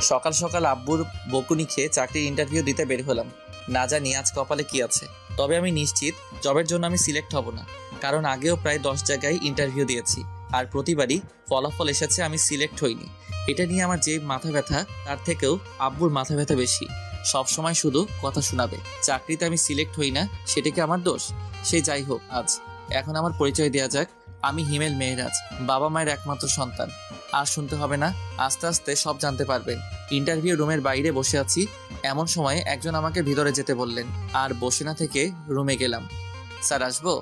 সকাল সকাল আব্বুর বকুনি খেয়ে চাকরির ইন্টারভিউ দিতে বের হলাম। না জানি আজ কপালে কি আছে, তবে আমি নিশ্চিত জবের জন্য আমি সিলেক্ট হব না, কারণ আগেও প্রায় 10 জায়গায় ইন্টারভিউ দিয়েছি আর প্রতিবারই ফলাফল এসেছে আমি সিলেক্ট হইনি। এটা নিয়ে আমার যে মাথা ব্যথা তার থেকেও আব্বুর মাথা ব্যথা বেশি। সব সময় শুধু কথা শোনাবে, চাকরিতে আমি সিলেক্ট হই না সেটা কি আমার দোষ? সে যাই হোক, আজ এখন আমার পরিচয় দেওয়া যাক। আমি হিমেল মেহরাজ, বাবা মায়ের একমাত্র সন্তান। আর শুনতে হবে না, আস্তে আস্তে সব জানতে পারবেন। ইন্টারভিউ রুমের বাইরে বসে আছি, এমন সময় একজন আমাকে ভিতরে যেতে বললেন, আর বসে না থেকে রুমে গেলাম। স্যার আসবো?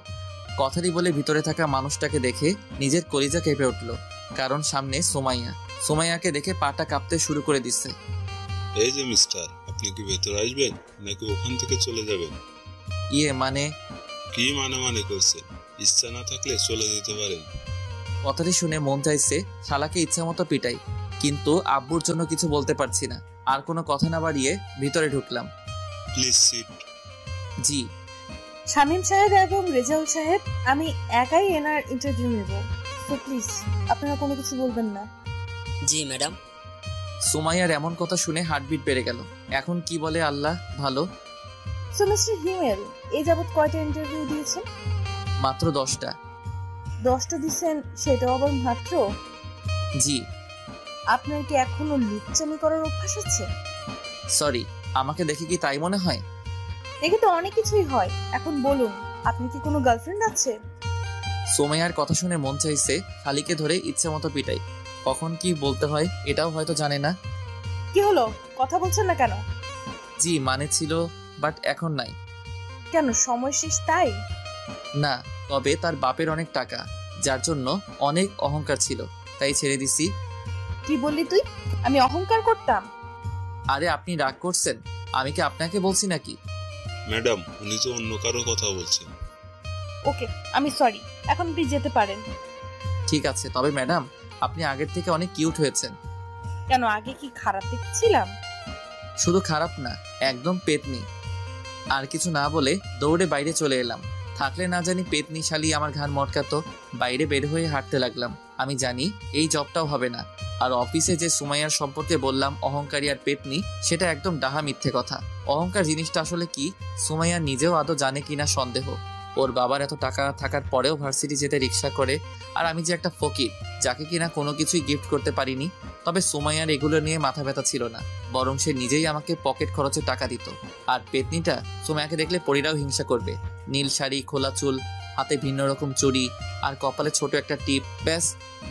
কথাটি বলে ভিতরে থাকা মানুষটাকে দেখে নিজের কলিজা কেঁপে উঠল, কারণ সামনে সুমাইয়া। সুমাইয়াকে দেখে পাটা কাঁপতে শুরু করে দিচ্ছে। এই যে মিস্টার, আপনি কি ভেতরে আসবেন নাকি ওখান থেকে চলে যাবেন? মানে? কি মানে করছেন? ইচ্ছা না থাকলে চলে যেতে পারেন। কথাটি শুনে মন চাইছে শালাকে ইচ্ছা মতো পিটাই, কিন্তু আব্বুর জন্য কিছু বলতে পারছি না। আর কোনো কথা না বাড়িয়ে ভিতরে ঢুকলাম। Please sit. জি। শামীম সাহেব এবং রেজাউল সাহেব, আমি একাই এনার ইন্টারভিউ নেব, তো প্লিজ আপনারা কোনো কিছু বলবেন না। জি ম্যাডাম। সুমাইয়ার এমন কথা শুনে হার্টবিট বেড়ে গেল। এখন কি বলে আল্লাহ ভালো। সো মিস্টার হিমেল, এই যাবত কয়টা ইন্টারভিউ দিয়েছেন? মাত্র 10টা। 10টা দিয়েছেন, সেটাও আবার মাত্র? জি। আপনার কি এখনো লুচ্চামি করার অভ্যাস আছে? সরি, আমাকে দেখে কি তাই মনে হয়? দেখে তো অনেক কিছুই হয়। এখন বলুন, আপনি কি কোনো গার্লফ্রেন্ড আছে? সুমাইয়ার কথা শুনে মন চাইছে শালিকে ধরে ইচ্ছে মতো পিটাই। কখন কি বলতে হয় এটাও হয়তো জানে না। কি হলো, কথা বলছেন না কেন? জি মানে ছিল, বাট এখন নাই। কেন, সময় শেষ তাই? না, তবে তার বাপের অনেক টাকা, যার জন্য অনেক অহংকার ছিল, তাই ছেড়ে দিছি। কি বললি তুই? আমি অহংকার করতাম? আরে আপনি রাগ করছেন? আমি কি আপনাকে বলছি নাকি? ম্যাডাম, উনি তো অন্য কারো কথা বলছেন। ওকে, আমি সরি, এখন আপনি যেতে পারেন। ঠিক আছে, তবে ম্যাডাম আপনি আগের থেকে অনেক কিউট হয়েছেন। কেন, আগে কি খারাপ দেখছিলাম? শুধু খারাপ না, একদম পেতনি। আর কিছু না বলে দৌড়ে বাইরে চলে এলাম। থাকলে না জানি পেতনি শালি আমার ঘাড় মটকাতো। বাইরে বের হয়ে হাঁটতে লাগলাম। আমি জানি এই জবটাও হবে না। আর অফিসে যে সুমাইয়ার সম্পর্কে বললাম অহংকারী আর পেতনি, সেটা একদম ডাহা মিথ্যে কথা। অহংকার জিনিসটা আসলে কি সুমাইয়া নিজেও আদৌ জানে কিনা সন্দেহ। ওর বাবার এত টাকা থাকার পরেও ভার্সিটি যেতে রিক্সা করে, আর আমি যে একটা ফকির যাকে কিনা কোনো কিছুই গিফট করতে পারিনি। তবে সুমাইয়ার এগুলো নিয়ে মাথা ব্যথা ছিল না, বরং সে নিজেই আমাকে পকেট খরচে টাকা দিত। আর পেতনিটা সুমাইয়াকে দেখলে পরীরাও হিংসা করবে। নীল শাড়ি, খোলা চুল, হাতে ভিন্ন রকম চুড়ি, আর কপালে ছোট একটা টিপ, ব্যাস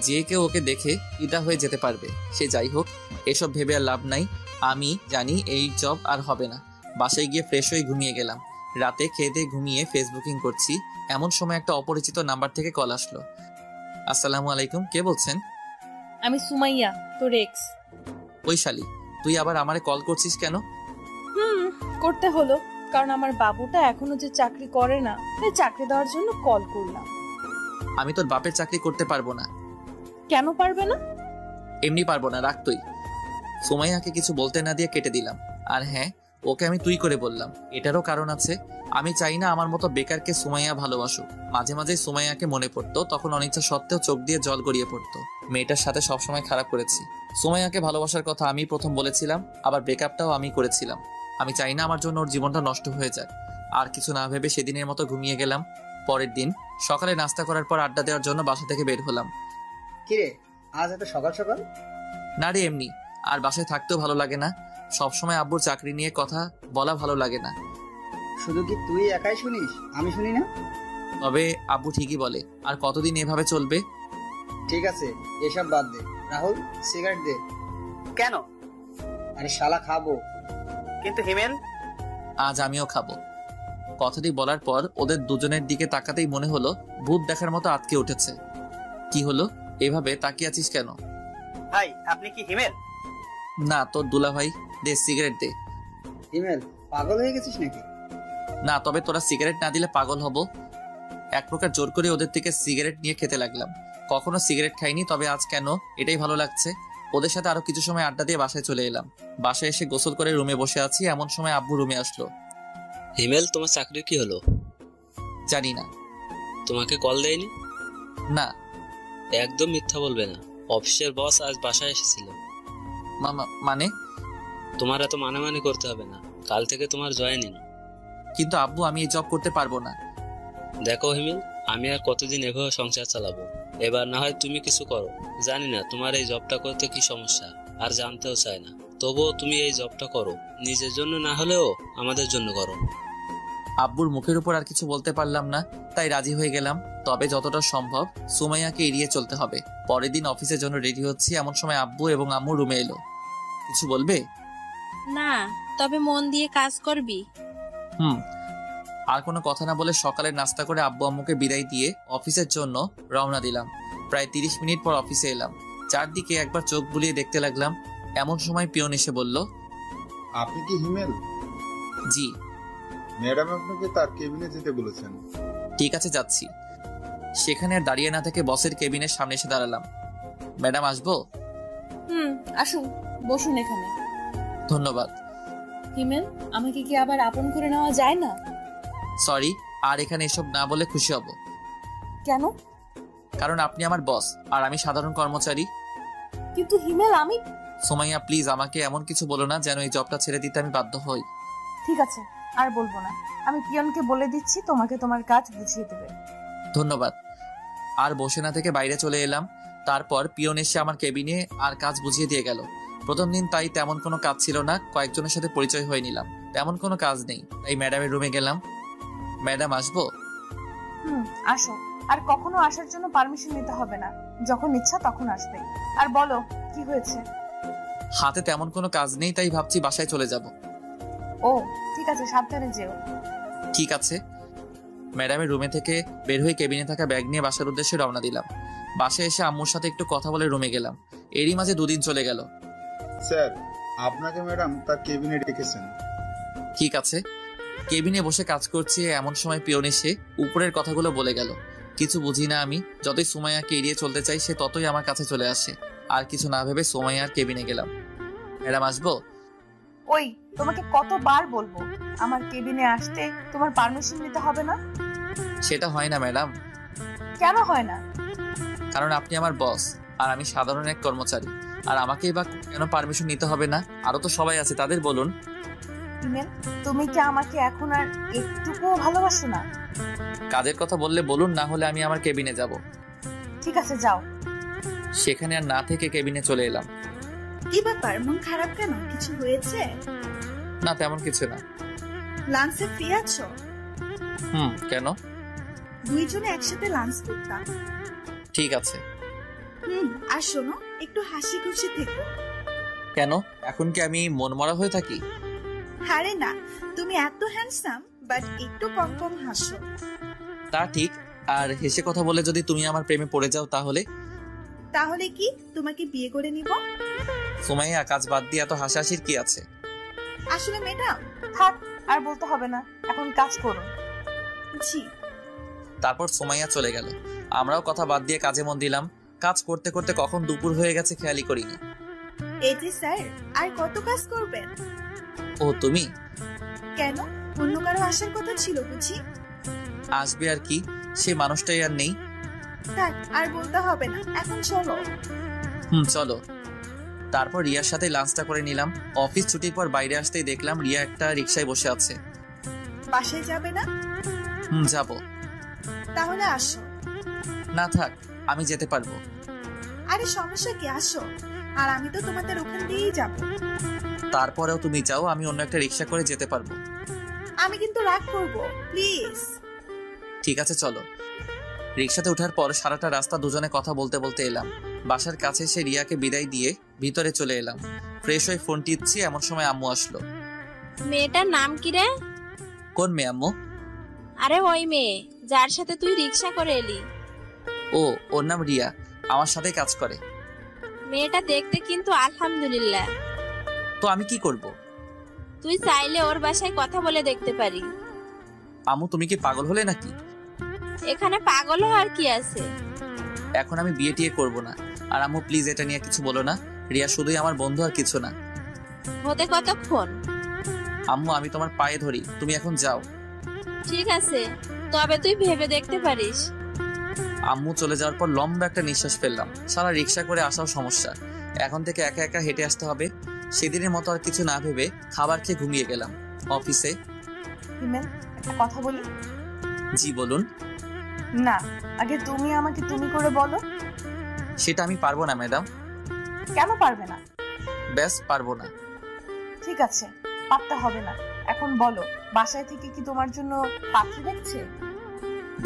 যে কেউ ওকে দেখে ফিদা হয়ে যেতে পারবে। সে যাই হোক, এসব ভেবে আর লাভ নাই। আমি জানি এই জব আর হবে না। বাসায় গিয়ে ফ্রেশ হয়ে ঘুমিয়ে গেলাম। রাতে খেয়ে দিয়ে ঘুমিয়ে ফেসবুকিং করছি, এমন সময় একটা অপরিচিত নাম্বার থেকে কল আসলো। আসসালামু আলাইকুম, কে বলছেন? আমি সুমাইয়া, তোর এক্স। ওই শালি, তুই আবার আমারে কল করছিস কেন? করতে হলো, কারণ আমার বাবুটা এখনো যে চাকরি করে না, তাই চাকরি দেওয়ার জন্য কল করলাম। আমি তোর বাপের চাকরি করতে পারবো না। কেন পারবে না? এমনি পারবো না, রাখ তুই। সুমাইয়াকে কিছু বলতে না দিয়ে কেটে দিলাম। আর হ্যাঁ, ওকে আমি তুই করে বললাম, এটারও কারণ আছে। আমি চাই না আমার মতো বেকারকে সুমাইয়া ভালোবাসুক। মাঝে মাঝে সুমাইয়াকে মনে পড়তো, তখন অনিচ্ছা সত্ত্বেও চোখ দিয়ে জল গড়িয়ে পড়তো। মেয়েটার সাথে সবসময় খারাপ করেছি। সুমাইয়াকে ভালোবাসার কথা আমি প্রথম বলেছিলাম, আবার ব্রেকআপটাও আমি করেছিলাম। আমি চাই না আমার জন্য ওর জীবনটা নষ্ট হয়ে যাক। আর কিছু না ভেবে সেদিনের মতো ঘুমিয়ে গেলাম। পরের দিন সকালে নাস্তা করার পর আড্ডা দেওয়ার জন্য বাসা থেকে বের হলাম। কিরে, আজ এত সকাল সকাল? না রে, এমনি। আর বাসায় থাকতেও ভালো লাগে না। সবসময় আব্বুর চাকরি নিয়ে কথা বলা ভালো লাগে না। শুধু কি তুই একাই শুনিস, আমি শুনি না? তবে আব্বু ঠিকই বলে, আর কতদিন এভাবে চলবে? ঠিক আছে, এসব বাদ দে। রাহুল, সিগারেট দে। কেন? আরে শালা, খাবো। কিন্তু হিমেল? আজ আমিও খাবো। কথাটি বলার পর ওদের দুজনের দিকে তাকাতেই মনে হলো ভূত দেখার মতো আটকে উঠেছে। কি হলো, এভাবে তাকিয়ে আছিস কেন? ভাই, আপনি কি হিমেল? না, তোর দুলা ভাই। দে সিগারেট দে। হিমেল, পাগল হয়ে গেছিস নাকি? না, তবে তোরা সিগারেট না দিলে পাগল হব। এক প্রকার জোর করে ওদের থেকে সিগারেট নিয়ে খেতে লাগলাম। কখনো সিগারেট খাইনি, তবে আজ কেন এটাই ভালো লাগছে। ওদের সাথে আরো কিছু সময় আড্ডা দিয়ে বাসায় চলে এলাম। বাসায় এসে গোসল করে রুমে বসে আছি, এমন সময় আব্বু রুমে আসলো। হিমেল, তোমার চাকরি কি হলো? জানি না। তোমাকে কল দেয়নি? না। একদম মিথ্যা বলবে না, অফিসের বস আজ বাসায় এসেছিল। মানে? তোমার এত মানে করতে হবে না, কাল থেকে তোমার জয়েনিং। কিন্তু আব্বু, আমি এই জব করতে পারবো না। দেখো হিমেল, আমি আর কতদিন এভাবে সংসার চালাবো? এবার না হয় তুমি কিছু করো। জানি না তোমার এই জবটা করতে কি সমস্যা, আর জানতেও চাই না। তবুও তুমি এই জবটা করো, নিজের জন্য না হলেও আমাদের জন্য করো। আব্বুর মুখের উপর আর কিছু বলতে পারলাম না, তাই রাজি হয়ে গেলাম। তবে যতটা সম্ভব সুমাইয়াকে এড়িয়ে চলতে হবে। পরের দিন অফিসের জন্য রেডি হচ্ছি, এমন সময় আব্বু এবং আম্মু রুমে এলো। কিছু বলবে? না, তবে মন দিয়ে কাজ করবি। আর কোনো কথা না বলে সকালে নাস্তা করে আব্বু আম্মুকে বিদায় দিয়ে অফিসের জন্য রওনা দিলাম। প্রায় 30 মিনিট পর অফিসে এলাম। চারদিকে একবার চোখ বুলিয়ে দেখতে লাগলাম। এমন সময় পিয়ন এসে বলল, আপনি কি হিমেল? জি। ম্যাডাম আপনাকে তার কেবিনে যেতে বলেছেন। ঠিক আছে, যাচ্ছি। সেখানে আর দাঁড়িয়ে না থেকে বসের কেবিনের সামনে এসে দাঁড়ালাম। ম্যাডাম, আসবো? আসুন, বসুন এখানে। ধন্যবাদ। হিমেল, আমাকে কি আবার আপন করে নেওয়া যায় না? সরি, আর এখানে এসব না বলে খুশি হব। কেন? কারণ আপনি আমার বস আর আমি সাধারণ কর্মচারী। কিন্তু হিমেল, আমি... সুমাইয়া, প্লিজ আমাকে এমন কিছু বলো না যেন এই জবটা ছেড়ে দিতে আমি বাধ্য হই। ঠিক আছে, আর বলবো না। আমি পিয়নকে বলে দিচ্ছি তোমাকে তোমার কাজ বুঝিয়ে দেবে। ধন্যবাদ। আর বসে না থেকে বাইরে চলে এলাম। তারপর পিয়ন এসে আমার কেবিনে আর কাজ বুঝিয়ে দিয়ে গেল। প্রথম দিন তাই তেমন কোনো কাজ ছিল না, কয়েকজনের সাথে পরিচয় হয়ে নিলাম। তেমন কোনো কাজ নেই, তাই ম্যাডামের রুমে গেলাম। ম্যাডাম, আসবো? আসো। আর কখনো আসার জন্য পারমিশন নিতে হবে না, যখন ইচ্ছা তখন আসবে। আর বলো, কি হয়েছে? হাতে তেমন কোনো কাজ নেই, তাই ভাবছি বাসায় চলে যাব। ও ঠিক আছে, সাবধানে যেও। ঠিক আছে। ম্যাডামের রুমে থেকে বের হয়ে কেবিনে থাকা ব্যাগ নিয়ে বাসার উদ্দেশ্যে রওনা দিলাম। বাসায় এসে আম্মুর সাথে একটু কথা বলে রুমে গেলাম। এরই মাঝে 2 দিন চলে গেল। স্যার, আপনাকে ম্যাডাম তার কেবিনে ডেকেছেন। ঠিক আছে। কেবিনে বসে কাজ করছি, এমন সময় পিয়ন এসে উপরের কথাগুলো বলে গেল। কিছু বুঝি না আমি। যতই সুমাইয়াকে এড়িয়ে চলতে চাই, সে ততই আমার কাছে চলে আসে। আর কিছু না ভেবে সুমাইয়ার কেবিনে গেলাম। ম্যাডাম, আসবো? ওই, তোমাকে কতবার বলবো আমার কেবিনে আসতে তোমার পারমিশন নিতে হবে না? সেটা হয় না ম্যাডাম। কেন হয় না? কারণ আপনি আমার বস আর আমি সাধারণ এক কর্মচারী। আর আমাকেই বা কেন পারমিশন নিতে হবে না? আরো তো সবাই আছে, তাদের বলুন। হিমেল, তুমি কি আমাকে এখন আর একটুকুও ভালোবাসো না? কাজের কথা বললে বলুন, না হলে আমি আমার কেবিনে যাব। ঠিক আছে, যাও। সেখানে আর না থেকে কেবিনে চলে এলাম। কি ব্যাপার, মন খারাপ কেন? কিছু হয়েছে? না, তেমন কিছু না। লাঞ্চে ফ্রি আছো? কেন? দুইজনে একসাথে লাঞ্চ করতাম। ঠিক আছে। আর শোনো, একটু হাসি খুশি থেকো। কেন, এখন কি আমি মনমরা হয়ে থাকি? আরে না, তুমি এত হ্যান্ডসাম, বাট একটু কম কম হাসো। তা ঠিক। আর হেসে কথা বলে যদি তুমি আমার প্রেমে পড়ে যাও তাহলে? তাহলে কি তোমাকে বিয়ে করে নিব? সুমাইয়া, কাজ বাদ দিয়ে এত হাসাহাসির কি আছে? আসলে ম্যাডাম... থাক, আর বলতে হবে না, এখন কাজ করুন। জি। তারপর সুমাইয়া চলে গেল। আমরাও কথা বাদ দিয়ে কাজে মন দিলাম। কাজ করতে করতে কখন দুপুর হয়ে গেছে খেয়ালই করিনি। এই যে স্যার, আর কত কাজ করবেন? ও, তুমি? কেন, অন্য কারো আসার কথা ছিল বুঝি? আসবে আর কি, সে মানুষটাই আর নেই। থাক, আর বলতে হবে না, এখন চলো। চলো। তারপর রিয়ার সাথে লাঞ্চটা করে নিলাম। অফিস ছুটির পর বাইরে আসতেই দেখলাম রিয়া একটা রিকশায় বসে আছে। বাসায় যাবে না? যাব। তাহলে আসো। না থাক, আমি যেতে পারবো। আরে সমস্যা কি, আসো। আর আমি তো তোমাদের ওখান দিয়েই যাব। তারপরেও তুমি যাও, আমি অন্য একটা রিকশা করে যেতে পারবো। আমি কিন্তু রাগ করব, প্লিজ। ঠিক আছে, চলো। রিকশাতে ওঠার পর সারাটা রাস্তা দুজনে কথা বলতে বলতে এলাম। বাসার কাছে এসে রিয়াকে বিদায় দিয়ে ভিতরে চলে এলাম। ফ্রেশ হয়ে ফোন টিপছি, এমন সময় আম্মু আসলো। মেয়েটার নাম কি রে? কোন মেয়ে আম্মু? আরে ওই মেয়ে যার সাথে তুই রিক্সা করে এলি। ও, ওর নাম রিয়া, আমার সাথে কাজ করে। মেয়েটা দেখতে কিন্তু আলহামদুলিল্লাহ। তো আমি কি করব? তুই চাইলে ওর বাসায় কথা বলে দেখতে পারি। আম্মু, তুমি কি পাগল হলে নাকি? এখানে পাগল হওয়ার কি আছে? এখন আমি বিয়ে টিয়ে করবো না। আর আম্মু প্লিজ এটা নিয়ে কিছু বলো না। রিয়া শুধুই আমার বন্ধু আর কিছু না। হতে কতক্ষণ? আম্মু, আমি তোমার পায়ে ধরি, তুমি এখন যাও। ঠিক আছে, তবে তুই ভেবে দেখতে পারিস। আম্মু চলে যাওয়ার পর লম্বা একটা নিঃশ্বাস ফেললাম। সারা রিক্সা করে আসাও সমস্যা। এখন থেকে একা একা হেঁটে আসতে হবে। সেদিনের মতো আর কিছু না ভেবে খাবার খেয়ে ঘুমিয়ে গেলাম। অফিসে হিমেল, একটা কথা বলি। জি বলুন। না, আগে তুমি আমাকে তুমি করে বলো। সেটা আমি পারবো না ম্যাডাম। কেন পারবে না? ব্যাস পারবো না। ঠিক আছে, পারতে হবে না। এখন বলো, বাসায় থেকে কি তোমার জন্য পাত্র দেখছে?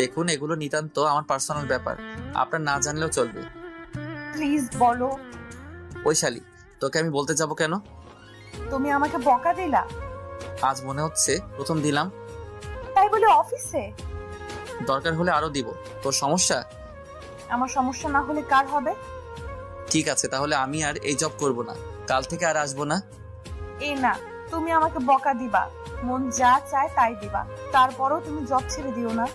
দেখুন, এগুলো নিতান্ত আমার পার্সোনাল ব্যাপার, আপনার না জানলেও চলবে। প্লিজ বলো। ওই শালি, তোকে আমি বলতে যাব কেন? তুমি আমাকে বকা দিলা, আজ মনে হচ্ছে প্রথম দিলাম। তাই বলে অফিসে? দরকার হলে আরো দিব। তোর সমস্যা? আমার সমস্যা না হলে কার হবে? ঠিক আছে, তাহলে আমি আর এই জব করব না, কাল থেকে আর আসবো না। এই না, তুমি আমাকে বকা দিবা, মন যা চায় তাই দিবা, তারপরও তুমি জব ছেড়ে দিও না।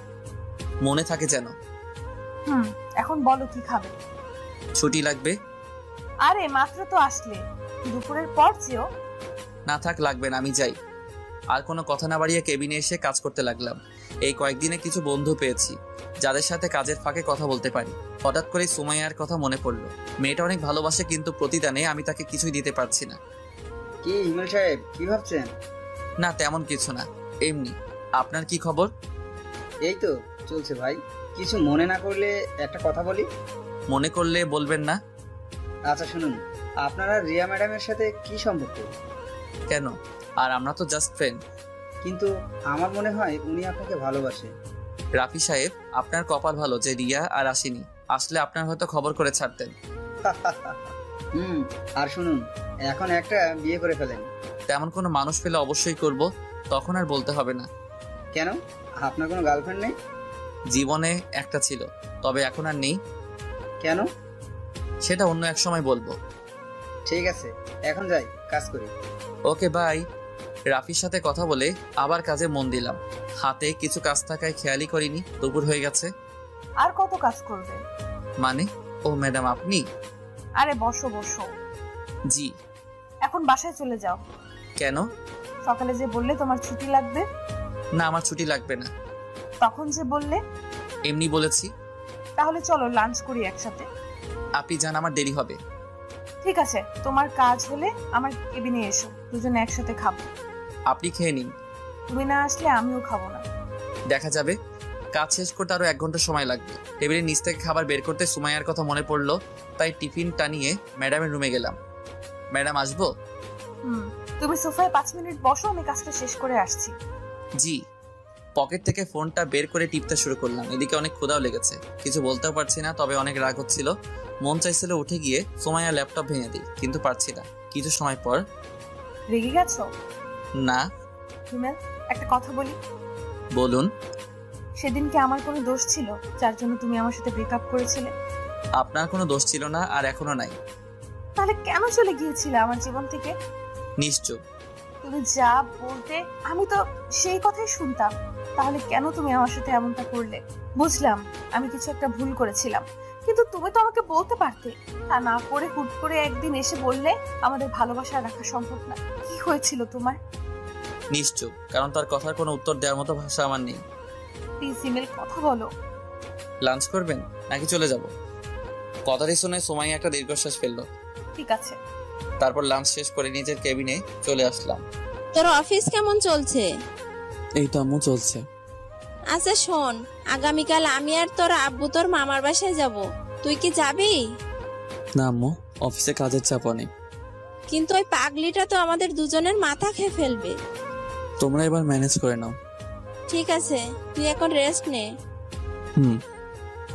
মনে থাকে যেন। এখন বলো কি খাবে? ছুটি লাগবে। আরে মাত্র তো আসলে, দুপুরের পর যেও। না থাক, লাগবে না, আমি যাই। আর কোনো কথা না বাড়িয়ে কেবিনে এসে কাজ করতে লাগলাম। এই কয়েকদিনে কিছু বন্ধু পেয়েছি যাদের সাথে কাজের ফাঁকে কথা বলতে পারি। হঠাৎ করে সুমাইয়ার কথা মনে পড়লো। মেয়েটা অনেক ভালোবাসে, কিন্তু প্রতিদানে আমি তাকে কিছুই দিতে পারছি না। কি হিমেল সাহেব, কি ভাবছেন? না তেমন কিছু না, এমনি। আপনার কি খবর? এই তো চলছে ভাই। কিছু মনে না করলে একটা কথা বলি? মনে করলে বলবেন না। আচ্ছা শুনুন, আপনারা রিয়া ম্যাডামের সাথে কি সম্পর্ক? কেন? আর আমরা তো জাস্ট ফ্রেন্ড। কিন্তু আমার মনে হয় উনি আপনাকে ভালোবাসে। রাফি সাহেব, আপনার কপাল ভালো যে রিয়া আর আসেনি, আসলে আপনার হয়তো খবর করে ছাড়তেন। আর শুনুন, এখন একটা বিয়ে করে ফেলেন। তেমন কোনো মানুষ পেলে অবশ্যই করব, তখন আর বলতে হবে না। কেন, আপনার কোনো গার্লফ্রেন্ড নেই? জীবনে একটা ছিল, তবে এখন আর নেই। কেন? সেটা অন্য এক সময় বলবো। ঠিক আছে, এখন যাই, কাজ করি। Okay bye. রাফির সাথে কথা বলে আবার কাজে মন দিলাম। হাতে কিছু কাজ থাকায় খেয়ালই করিনি দুপুর হয়ে গেছে। আর কত কাজ করবে? মানে? ও ম্যাডাম আপনি? আরে বসো বসো। জি। এখন বাসায় চলে যাও। কেন? সকালে যে বললে তোমার ছুটি লাগবে। না, আমার ছুটি লাগবে না। তখন যে বললে। এমনি বলেছি। তাহলে চলো লাঞ্চ করি একসাথে। আপনি যান, আমার দেরি হবে। ঠিক আছে, তোমার কাজ হলে আমার কেবিনে এসো, দুজনে একসাথে খাবো। আপনি খেয়ে নিন। তুমি না আসলে আমিও খাবো না। দেখা যাবে। কাজ শেষ করতে আরো 1 ঘন্টা সময় লাগবে। টেবিলের নিচ থেকে খাবার বের করতে সুমাইয়ার কথা মনে পড়লো, তাই টিফিন টানিয়ে ম্যাডামের রুমে গেলাম। ম্যাডাম আসবো? তুমি সোফায় 5 মিনিট বসো, আমি কাজটা শেষ করে আসছি। জি। পকেট থেকে ফোনটা বের করে টিপতে শুরু করলাম। এদিকে অনেক ক্ষুধাও লেগেছে, কিছু বলতেও পারছি না, তবে অনেক রাগ হচ্ছিল। মন চাইছিল উঠে গিয়ে সুমাইয়া ল্যাপটপ ভেঙে দিই, কিন্তু পারছি না। কিছু সময় পর। রেগে গেছো? না। হিমেল, একটা কথা বলি। বলুন। সেদিন কি আমার কোনো দোষ ছিল যার জন্য তুমি আমার সাথে ব্রেকআপ করেছিলে? আপনার কোনো দোষ ছিল না, আর এখনো নাই। তাহলে কেন চলে গিয়েছিলে আমার জীবন থেকে? নিশ্চয়। তুমি যা বলতে আমি তো সেই কথাই শুনতাম, তাহলে কেন তুমি আমার সাথে এমনটা করলে? বুঝলাম আমি কিছু একটা ভুল করেছিলাম, কিন্তু তুমি তো আমাকে বলতে পারতে। তা না করে হুট করে একদিন এসে বললে আমাদের ভালোবাসা রাখা সম্ভব না। কি হয়েছিল তোমার? নিশ্চয়, কারণ তার কথার কোনো উত্তর দেওয়ার মতো ভাষা আমার নেই। প্লিজ ইমেল, কথা বলো। লাঞ্চ করবেন নাকি চলে যাব? কথাটি শুনে সুমাইয়া একটা দীর্ঘশ্বাস ফেললো। ঠিক আছে। তারপর লাঞ্চ শেষ করে নিজের কেবিনে চলে আসলাম। তোর অফিস কেমন চলছে? এই তো আম্মু, চলছে। আচ্ছা শোন, আগামীকাল আমি আর তোর আব্বু তোর মামার বাসায় যাব, তুই কি যাবি? না আম্মু, অফিসে কাজের চাপ অনেক। কিন্তু ওই পাগলিটা তো আমাদের দুজনের মাথা খেয়ে ফেলবে। তোমরা এবার ম্যানেজ করে নাও। ঠিক আছে, তুই এখন রেস্ট নে।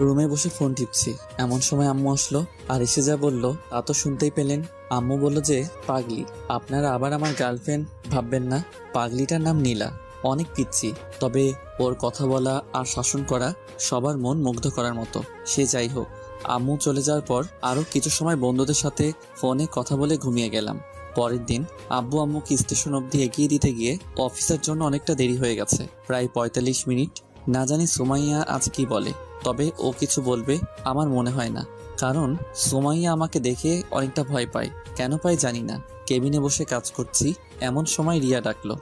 রুমে বসে ফোন টিপছি, এমন সময় আম্মু আসলো আর এসে যা বললো তা তো শুনতেই পেলেন। আম্মু বলল যে পাগলি, আপনারা আবার আমার গার্লফ্রেন্ড ভাববেন না। পাগলিটার নাম নীলা, অনেক পিচ্ছি, তবে ওর কথা বলা আর শাসন করা সবার মন মুগ্ধ করার মতো। সে যাই হোক, আম্মু চলে যাওয়ার পর আরো কিছু সময় বন্ধুদের সাথে ফোনে কথা বলে ঘুমিয়ে গেলাম। পরের দিন আব্বু আম্মুকে স্টেশন অবধি এগিয়ে দিতে গিয়ে অফিসের জন্য অনেকটা দেরি হয়ে গেছে, প্রায় 45 মিনিট। না জানি সুমাইয়া আজ কি বলে, তবে ও কিছু বলবে আমার মনে হয় না, কারণ সুমাইয়া আমাকে দেখে অনেকটা ভয় পায়। কেন পায় জানি না। কেবিনে বসে কাজ করছি, এমন সময় রিয়া ডাকলো।